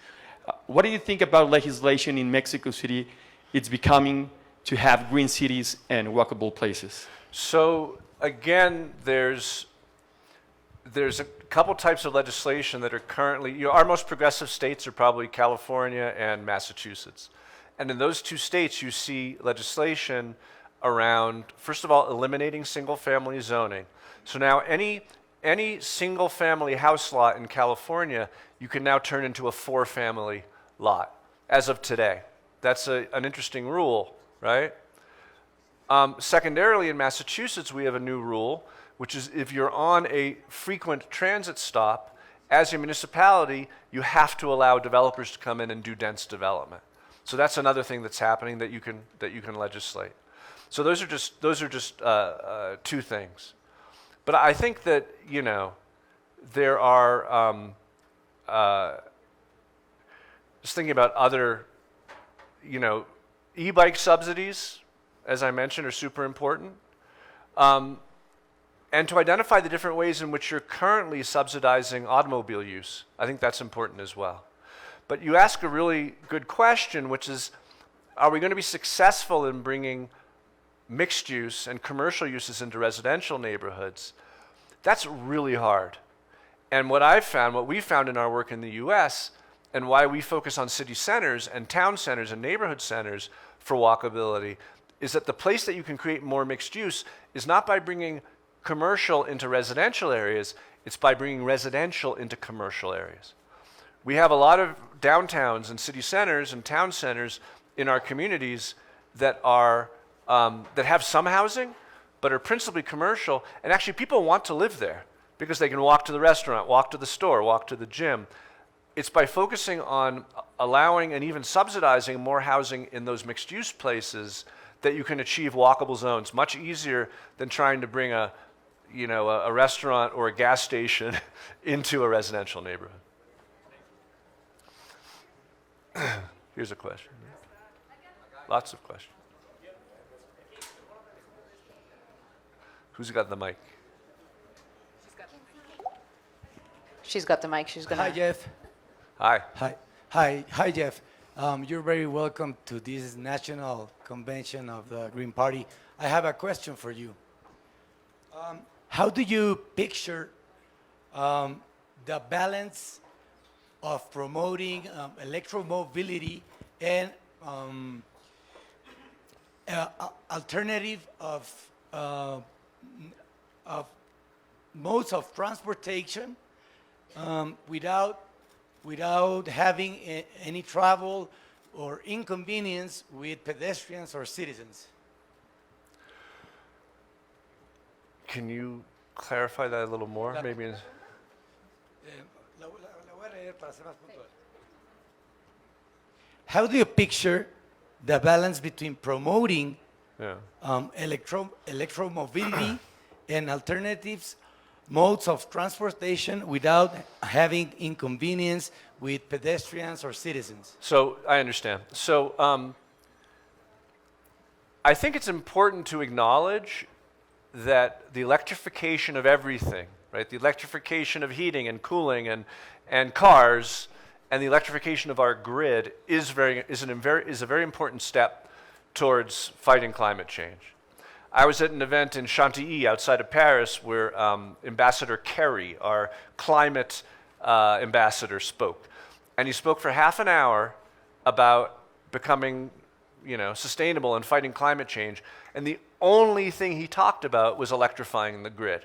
What do you think about legislation in Mexico City? It's becoming to have green cities and walkable places. So again, there's a couple types of legislation that are currently, our most progressive states are probably California and Massachusetts. And in those two states, you see legislation around, first of all, eliminating single-family zoning. So now any single-family house lot in California, you can now turn into a 4-family lot, as of today. That's an interesting rule, right? Secondarily, in Massachusetts, we have a new rule, which is if you're on a frequent transit stop, as a municipality, you have to allow developers to come in and do dense development. So that's another thing that's happening that you can legislate. So those are just two things. But I think that there are just thinking about other e-bike subsidies, as I mentioned, are super important. And to identify the different ways in which you're currently subsidizing automobile use. I think that's important as well. But you ask a really good question, which is, are we going to be successful in bringing mixed use and commercial uses into residential neighborhoods? That's really hard. And what we found in our work in the US, and why we focus on city centers and town centers and neighborhood centers for walkability, is that the place that you can create more mixed use is not by bringing commercial into residential areas, it's by bringing residential into commercial areas. We have a lot of downtowns and city centers and town centers in our communities that are that have some housing, but are principally commercial, and actually people want to live there because they can walk to the restaurant, walk to the store, walk to the gym. It's by focusing on allowing and even subsidizing more housing in those mixed-use places that you can achieve walkable zones much easier than trying to bring a restaurant or a gas station into a residential neighborhood. Here's a question. Lots of questions. Who's got the mic? She's got the mic. She's gonna. Hi, Jeff. Hi. Hi, Jeff. You're very welcome to this national convention of the Green Party. I have a question for you. How do you picture the balance of promoting electromobility and alternative of modes of transportation without having any trouble or inconvenience with pedestrians or citizens? Can you clarify that a little more? Maybe. La voy a leer para ser más puntual. How do you picture the balance between promoting Yeah. electromobility and alternatives modes of transportation without having inconvenience with pedestrians or citizens? So I understand. So I think it's important to acknowledge that the electrification of everything, right? The electrification of heating and cooling and cars, and the electrification of our grid is a very important step towards fighting climate change. I was at an event in Chantilly outside of Paris where Ambassador Kerry, our climate ambassador, spoke. And he spoke for half an hour about becoming, sustainable and fighting climate change. And the only thing he talked about was electrifying the grid.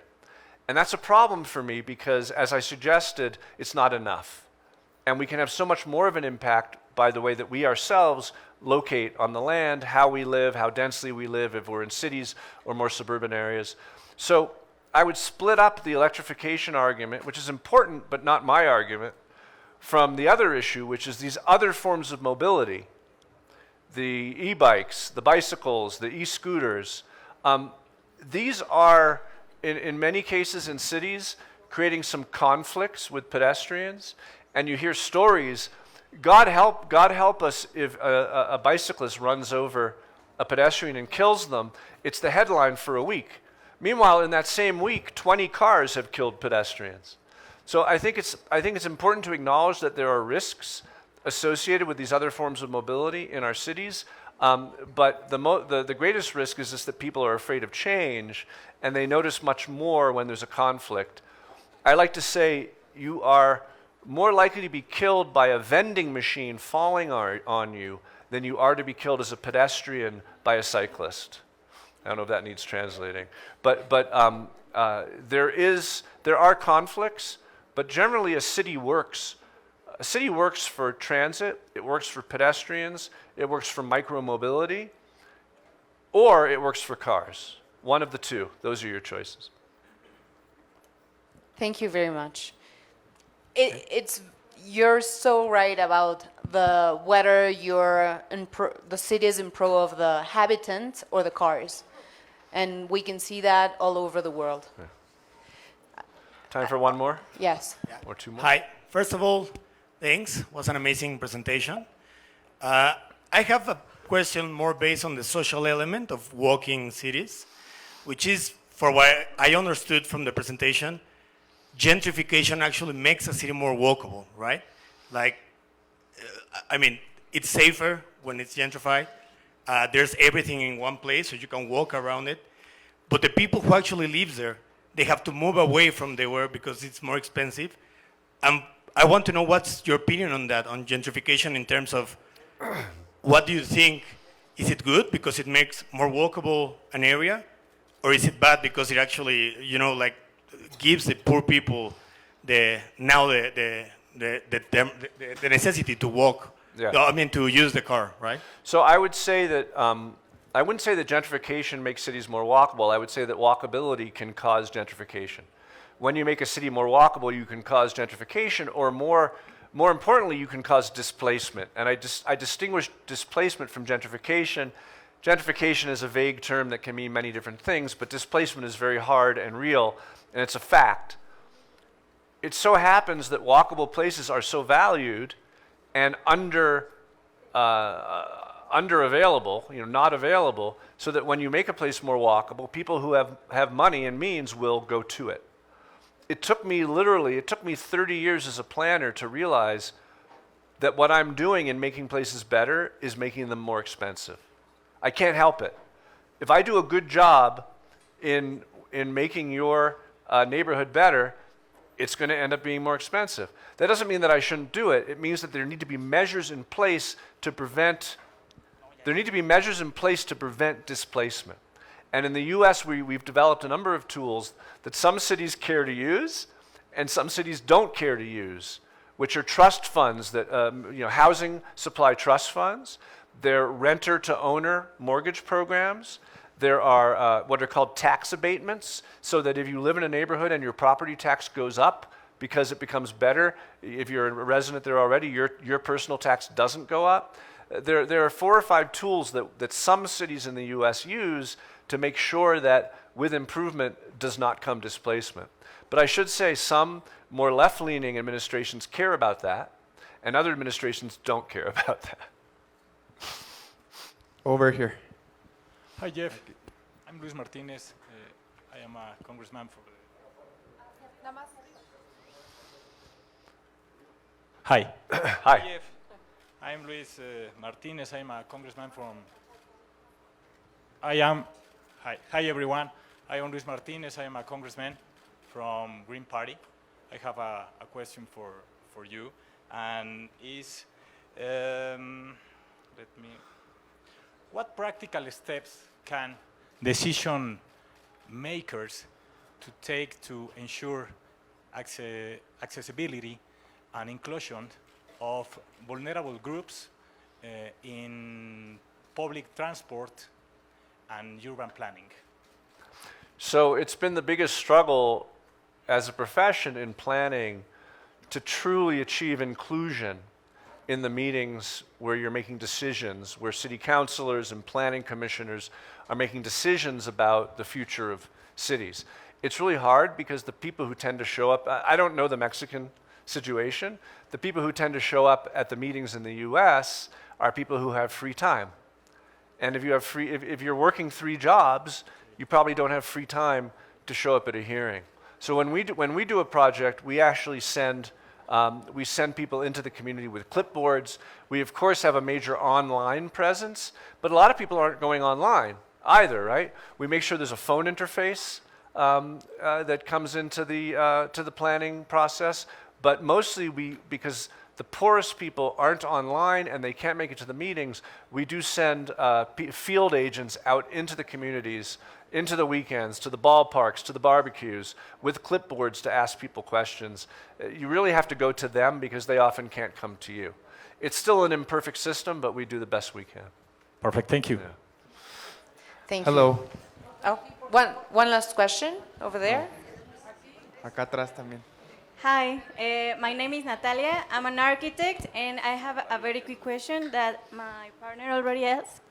And that's a problem for me because, as I suggested, it's not enough. And we can have so much more of an impact by the way that we ourselves locate on the land, how we live, how densely we live, if we're in cities or more suburban areas. So I would split up the electrification argument, which is important but not my argument, from the other issue, which is these other forms of mobility, the e-bikes, the bicycles, the e-scooters. These are, in many cases in cities, creating some conflicts with pedestrians. And you hear stories, God help us if a bicyclist runs over a pedestrian and kills them. It's the headline for a week. Meanwhile, in that same week, 20 cars have killed pedestrians. So I think it's important to acknowledge that there are risks associated with these other forms of mobility in our cities. But the greatest risk is just that people are afraid of change, and they notice much more when there's a conflict. I like to say you are more likely to be killed by a vending machine falling on you than you are to be killed as a pedestrian by a cyclist. I don't know if that needs translating. But there are conflicts, but generally a city works. A city works for transit, it works for pedestrians, it works for micromobility, or it works for cars. One of the two. Those are your choices. Thank you very much. You're so right about whether the city is in pro of the habitant or the cars. And we can see that all over the world. Yeah. Time for one more? Yes. Or two more? Hi. First of all, thanks. It was an amazing presentation. I have a question more based on the social element of walking cities, which is, for what I understood from the presentation, gentrification actually makes a city more walkable, right? It's safer when it's gentrified. There's everything in one place, so you can walk around it. But the people who actually live there, they have to move away from they were because it's more expensive. I want to know what's your opinion on that, on gentrification in terms of what do you think? Is it good because it makes more walkable an area? Or is it bad because it actually, gives the poor people the necessity to walk, to use the car, right? So I would say that, I wouldn't say that gentrification makes cities more walkable. I would say that walkability can cause gentrification. When you make a city more walkable, you can cause gentrification, or more importantly, you can cause displacement. And I distinguish displacement from gentrification. Gentrification is a vague term that can mean many different things, but displacement is very hard and real, and it's a fact. It so happens that walkable places are so valued and under-available, not available, so that when you make a place more walkable, people who have money and means will go to it. It took me 30 years as a planner to realize that what I'm doing in making places better is making them more expensive. I can't help it. If I do a good job in making your neighborhood better, it's going to end up being more expensive. That doesn't mean that I shouldn't do it. It means that there need to be measures in place to prevent displacement. And in the US, we've developed a number of tools that some cities care to use and some cities don't care to use, which are trust funds, that housing supply trust funds. They're renter-to-owner mortgage programs. There are what are called tax abatements, so that if you live in a neighborhood and your property tax goes up because it becomes better, if you're a resident there already, your personal tax doesn't go up. There are 4 or 5 tools that some cities in the US use to make sure that with improvement does not come displacement. But I should say some more left-leaning administrations care about that, and other administrations don't care about that. Over here. Hi, Jeff. I'm Luis Martinez. I am a congressman for the... Hi. Hi. Jeff. I'm Luis Martinez. I'm a congressman from... Hi, everyone. I am Luis Martinez. I am a congressman from Green Party. I have a question for you, and is, what practical steps can decision makers to take to ensure accessibility and inclusion of vulnerable groups in public transport and urban planning? So it's been the biggest struggle as a profession in planning to truly achieve inclusion in the meetings where you're making decisions, where city councilors and planning commissioners are making decisions about the future of cities. It's really hard because the people who tend to show up, I don't know the Mexican situation, the people who tend to show up at the meetings in the US are people who have free time. And if you're working 3 jobs, you probably don't have free time to show up at a hearing. So when we do a project, we actually send people into the community with clipboards. We of course have a major online presence, but a lot of people aren't going online either, right? We make sure there's a phone interface that comes into the planning process, but mostly because the poorest people aren't online and they can't make it to the meetings, we do send field agents out into the communities, into the weekends, to the ballparks, to the barbecues, with clipboards to ask people questions. You really have to go to them because they often can't come to you. It's still an imperfect system, but we do the best we can. Perfect, thank you. Yeah. Thank you. Hello. Oh, one last question over there. Acá atrás también. Hi, my name is Natalia. I'm an architect, and I have a very quick question that my partner already asked.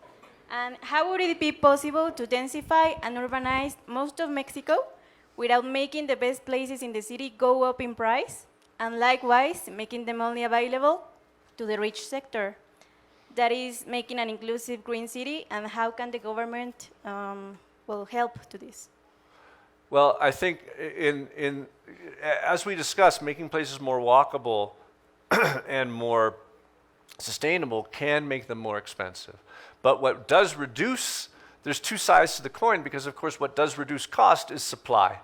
And how would it be possible to densify and urbanize most of Mexico without making the best places in the city go up in price, and likewise making them only available to the rich sector? That is making an inclusive green city, and how can the government help to this? Well, I think as we discussed, making places more walkable and more sustainable can make them more expensive. But what does reduce, there's 2 sides to the coin, because of course what does reduce cost is supply.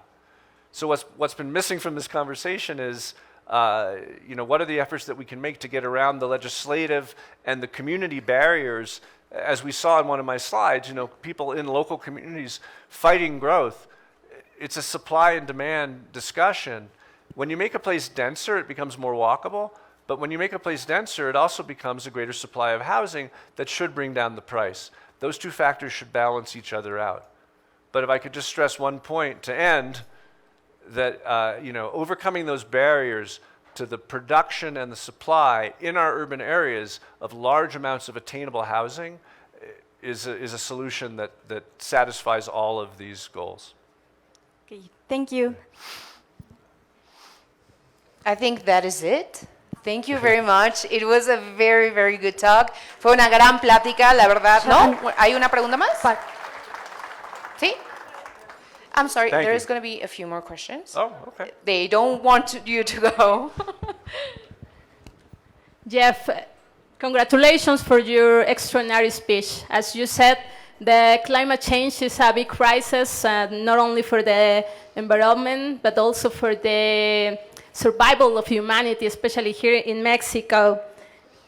So what's been missing from this conversation is, what are the efforts that we can make to get around the legislative and the community barriers? As we saw in one of my slides, people in local communities fighting growth. It's a supply and demand discussion. When you make a place denser, it becomes more walkable. But when you make a place denser, it also becomes a greater supply of housing that should bring down the price. Those 2 factors should balance each other out. But if I could just stress one point to end, that overcoming those barriers to the production and the supply in our urban areas of large amounts of attainable housing is a solution that satisfies all of these goals. Okay, thank you. I think that is it. Thank you very much. It was a very, very good talk. Fue una gran plática, la verdad. ¿No? ¿Hay una pregunta más? ¿Sí? I'm sorry, Thank there's you. going to be a few more questions. Oh, okay. They don't want you to go. Jeff, congratulations for your extraordinary speech. As you said, the climate change is a big crisis, not only for the environment, but also for the survival of humanity, especially here in Mexico.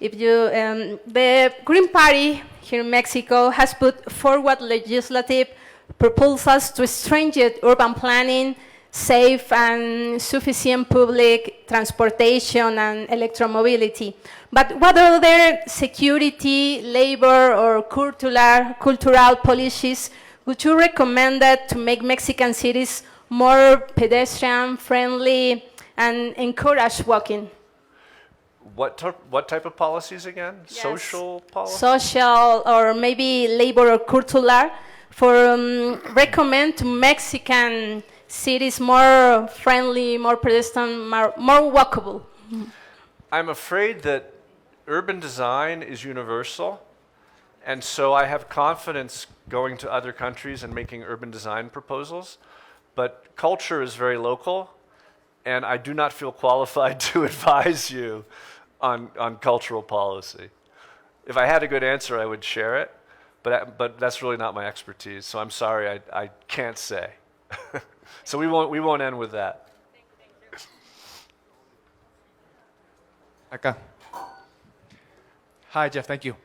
The Green Party here in Mexico has put forward legislative proposals to strengthen urban planning, safe and sufficient public transportation and electromobility. But what other security, labor, or cultural policies would you recommend that to make Mexican cities more pedestrian friendly and encourage walking? What type of policies again? Yes. Social policies? Social or maybe labor or cultural for recommend to Mexican cities more friendly, more pedestrian, more walkable. I'm afraid that urban design is universal, and so I have confidence going to other countries and making urban design proposals, but culture is very local, and I do not feel qualified to advise you on cultural policy. If I had a good answer, I would share it, but that's really not my expertise, so I'm sorry, I can't say. So we won't end with that. Acá. Hi, Jeff. Thank you.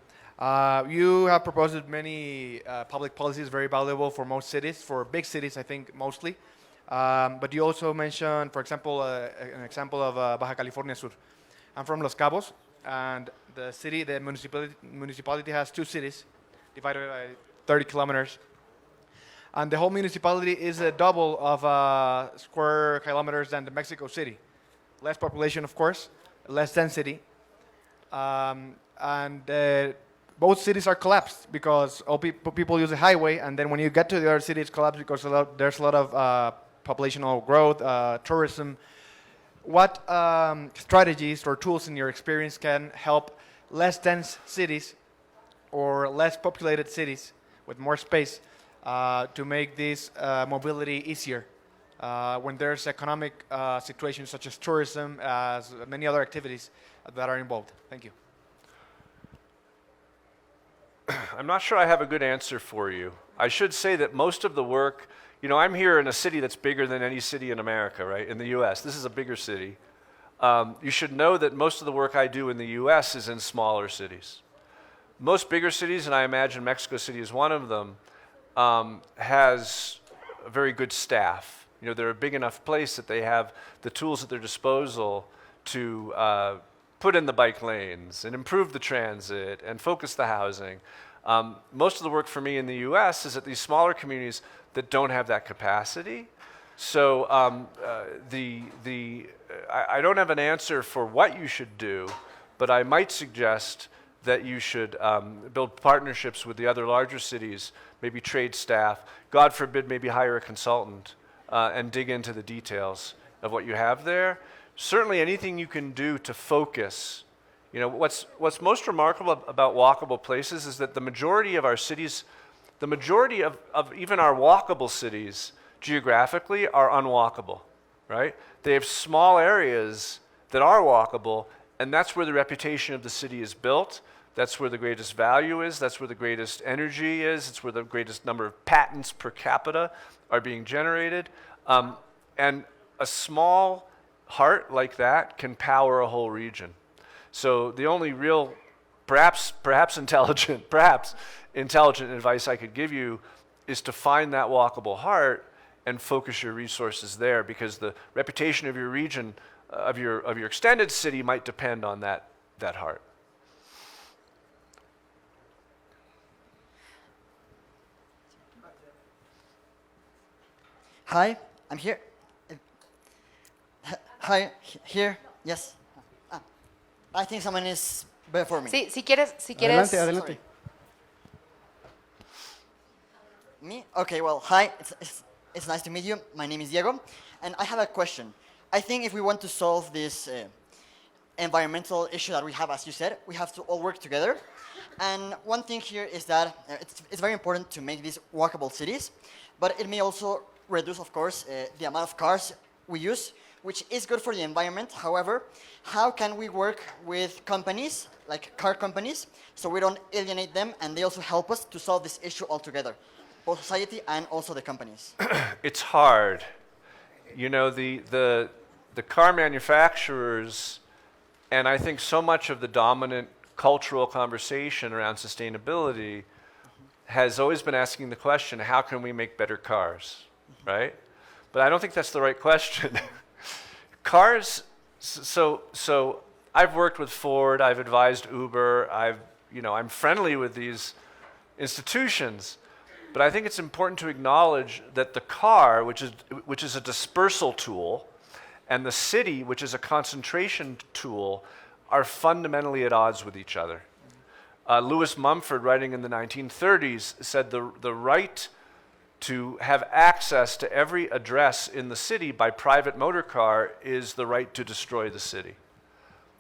You have proposed many public policies very valuable for most cities, for big cities, I think, mostly. But you also mentioned, for example, an example of Baja California Sur. I'm from Los Cabos, and the municipality has 2 cities divided by 30 kilometers. And the whole municipality is a double of square kilometers than the Mexico City. Less population, of course, less density. Both cities are collapsed because all people use the highway, and then when you get to the other city, it's collapsed because there's a lot of populational growth, tourism. What strategies or tools in your experience can help less dense cities or less populated cities with more space to make this mobility easier when there's economic situations such as tourism, as many other activities that are involved? Thank you. I'm not sure I have a good answer for you. I should say that most of the work, I'm here in a city that's bigger than any city in America, right? In the US. This is a bigger city. You should know that most of the work I do in the US is in smaller cities. Most bigger cities, and I imagine Mexico City is one of them, has a very good staff. They're a big enough place that they have the tools at their disposal to put in the bike lanes and improve the transit and focus the housing. Most of the work for me in the US is at these smaller communities that don't have that capacity. So I don't have an answer for what you should do, but I might suggest that you should build partnerships with the other larger cities, maybe trade staff, God forbid maybe hire a consultant and dig into the details of what you have there. Certainly anything you can do to focus. What's most remarkable about walkable places is that the majority of our cities, the majority of even our walkable cities geographically are unwalkable, right? They have small areas that are walkable, and that's where the reputation of the city is built. That's where the greatest value is. That's where the greatest energy is. It's where the greatest number of patents per capita are being generated. And a small heart like that can power a whole region. So the only real, perhaps intelligent advice I could give you is to find that walkable heart and focus your resources there, because the reputation of your region, of your extended city, might depend on that heart. Hi, I'm here. Hi, here. Yes. I think someone is before me. Sí, si quieres. Adelante, adelante. Me? Okay, well, hi. It's nice to meet you. My name is Diego, and I have a question. I think if we want to solve this environmental issue that we have, as you said, we have to all work together. And one thing here is that it's very important to make these walkable cities, but it may also reduce, of course, the amount of cars we use, which is good for the environment. However, how can we work with companies, like car companies, so we don't alienate them and they also help us to solve this issue altogether, both society and also the companies? It's hard. The car manufacturers, and I think so much of the dominant cultural conversation around sustainability has always been asking the question, how can we make better cars, right? But I don't think that's the right question. Cars, so I've worked with Ford, I've advised Uber, I'm friendly with these institutions, But I think it's important to acknowledge that the car, which is a dispersal tool, and the city, which is a concentration tool, are fundamentally at odds with each other. Lewis Mumford, writing in the 1930s, said the right to have access to every address in the city by private motor car is the right to destroy the city.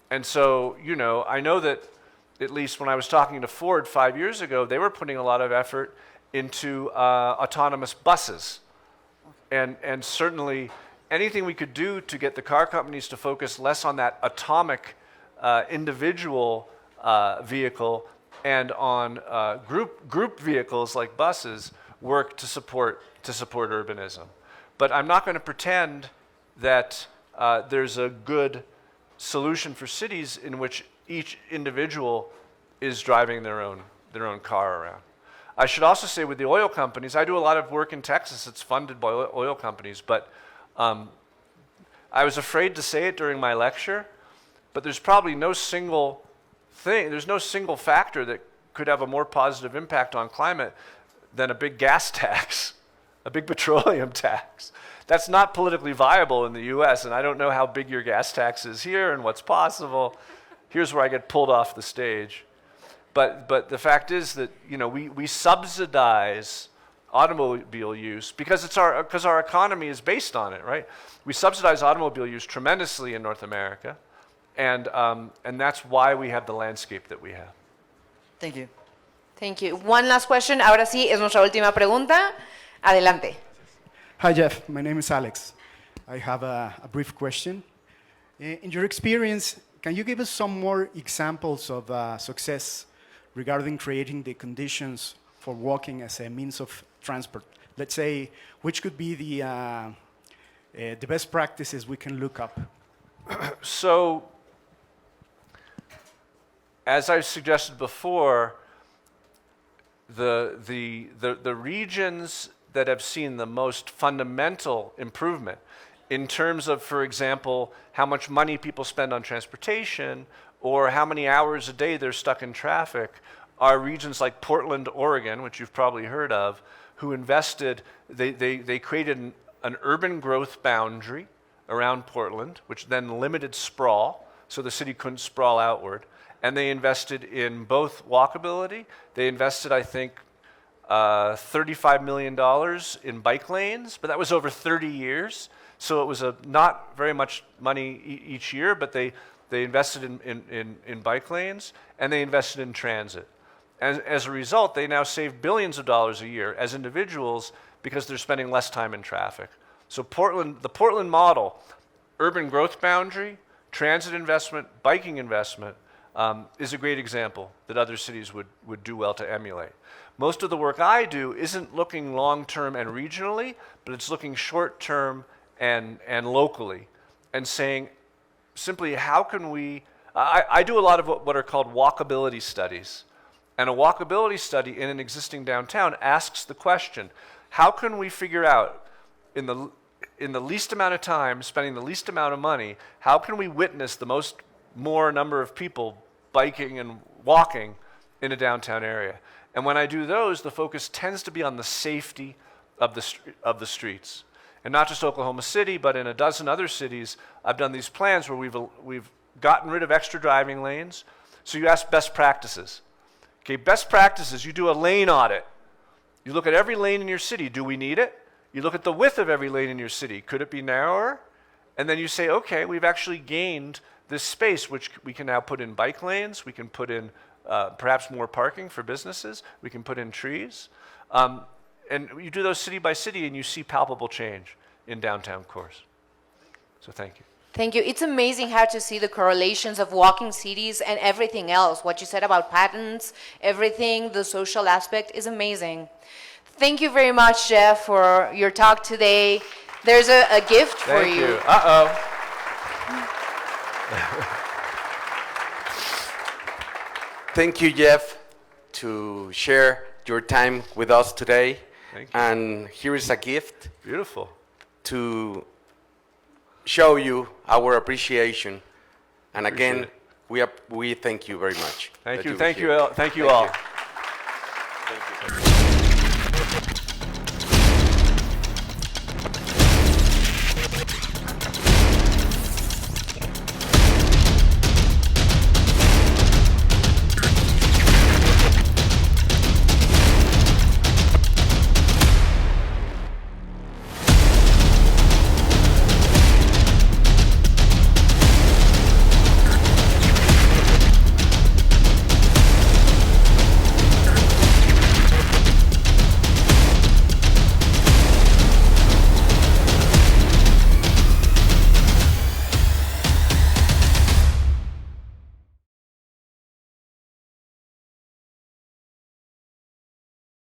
And so, you know, I know that at least when I was talking to Ford 5 years ago, they were putting a lot of effort into autonomous buses. And certainly anything we could do to get the car companies to focus less on that atomic individual vehicle and on group vehicles like buses work to support urbanism. But I'm not going to pretend that there's a good solution for cities in which each individual is driving their own car around. I should also say with the oil companies, I do a lot of work in Texas. It's funded by oil companies, but I was afraid to say it during my lecture, but there's probably no single thing, there's no single factor that could have a more positive impact on climate than a big gas tax, a big petroleum tax. That's not politically viable in the US, and I don't know how big your gas tax is here and what's possible. Here's where I get pulled off the stage. But the fact is that, you know, we subsidize automobile use because our economy is based on it, right? We subsidize automobile use tremendously in North America, and that's why we have the landscape that we have. Thank you. Thank you. One last question. Ahora sí, es nuestra última pregunta. Adelante. Hi, Jeff. My name is Alex. I have a brief question. In your experience, can you give us some more examples of success regarding creating the conditions for walking as a means of transport? Let's say, which could be the best practices we can look up? So, as I suggested before, the regions that have seen the most fundamental improvement in terms of, for example, how much money people spend on transportation or how many hours a day they're stuck in traffic, are regions like Portland, Oregon, which you've probably heard of, who invested, they created an urban growth boundary around Portland, which then limited sprawl, so the city couldn't sprawl outward. And they invested in both walkability. They invested, I think, $35 million in bike lanes, but that was over 30 years. So it was not very much money each year, but they invested in bike lanes, and they invested in transit. As a result, they now save billions of dollars a year as individuals because they're spending less time in traffic. So the Portland model, urban growth boundary, transit investment, biking investment, is a great example that other cities would do well to emulate. Most of the work I do isn't looking long-term and regionally, but it's looking short-term and locally, and saying simply how can we, I do a lot of what are called walkability studies. And a walkability study in an existing downtown asks the question, how can we figure out in the least amount of time, spending the least amount of money, how can we witness the more number of people biking and walking in a downtown area? And when I do those, the focus tends to be on the safety of the streets. And not just Oklahoma City, but in a dozen other cities, I've done these plans where we've gotten rid of extra driving lanes. So you ask best practices. Okay, best practices, you do a lane audit. You look at every lane in your city. Do we need it? You look at the width of every lane in your city. Could it be narrower? And then you say, okay, we've actually gained this space, which we can now put in bike lanes. We can put in perhaps more parking for businesses. We can put in trees. And you do those city by city, and you see palpable change in downtown cores. So thank you. Thank you. It's amazing how to see the correlations of walking cities and everything else. What you said about patents, everything, the social aspect is amazing. Thank you very much, Jeff, for your talk today. There's a gift for you. Thank you. Uh-oh. Thank you, Jeff, to share your time with us today. Thank you. And here is a gift. Beautiful. To show you our appreciation. And again, we thank you very much. Thank you. Thank you all.